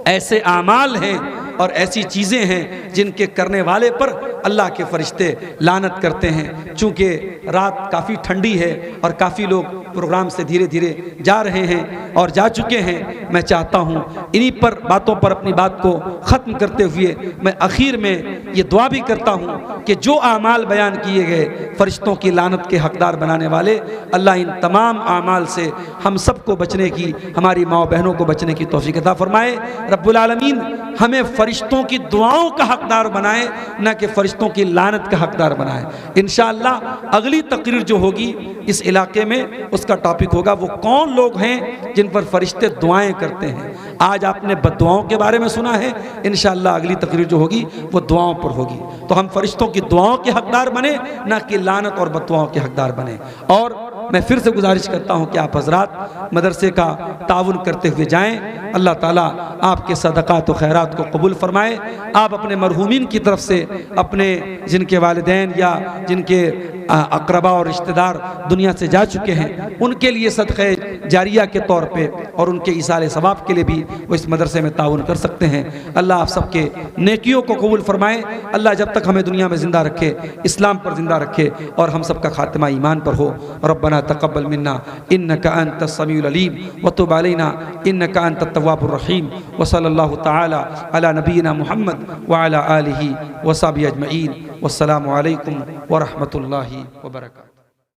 ऐसे आमाल हैं और ऐसी चीजें हैं जिनके करने वाले पर अल्लाह के फरिश्ते लानत करते हैं। चूंकि रात काफ़ी ठंडी है और काफ़ी लोग प्रोग्राम से धीरे धीरे जा रहे हैं और जा चुके हैं, मैं चाहता हूँ इन्हीं पर बातों पर अपनी बात को ख़त्म करते हुए मैं आखिर में ये दुआ भी करता हूँ कि जो आमाल बयान किए गए फरिश्तों की लानत के हकदार बनाने वाले, अल्लाह इन तमाम आमाल से हम सबको बचने की, हमारी माँ बहनों को बचने की तौफीक अता फरमाए। रब्बुल आलमीन हमें फरिश्तों की दुआओं का हकदार बनाए, न कि फरिश्तों फरिश्तों की लानत का हकदार बनाए। इंशाअल्लाह अगली तकरीर जो होगी इस इलाके में उसका टॉपिक होगा वो कौन लोग हैं जिन पर फरिश्ते दुआएं करते हैं। आज आपने बद्दुआओं के बारे में सुना है, इंशाअल्लाह अगली तकरीर जो होगी वो दुआओं पर होगी। तो हम फरिश्तों की दुआओं के हकदार बने, ना कि लानत और बद्दुआओं के हकदार बने। और मैं फिर से गुजारिश करता हूँ कि आप हजरात मदरसे का ताउन करते हुए जाएं। अल्लाह ताला आपके सदक़ात व खैरात को कबूल फरमाए। आप अपने मरहूमीन की तरफ से अपने जिनके वालिदैन या जिनके अक़रबा और रिश्तेदार दुनिया से जा चुके हैं उनके लिए सदक़े जारिया के तौर पे और उनके इसाले सवाब के लिए भी वो इस मदरसे में ताउन कर सकते हैं। अल्लाह आप सबके नेकियों को कबूल फरमाए। अल्लाह जब तक हमें दुनिया में ज़िंदा रखे, इस्लाम पर ज़िंदा रखे और हम सबका खात्मा ईमान पर हो। रब्बना तक़ब्बल मिन्ना इन्नका अंतस समीउल अलीम व तुब अलैना इन्नका अंतत तव्वाबुर रहीम व सल्लल्लाहु तआला अला नबीना मुहम्मद व अला आलिहि व सहबिहि अजमईन। वस्सलामु अलैकुम व रहमतुल्लाहि व बरकातुहू।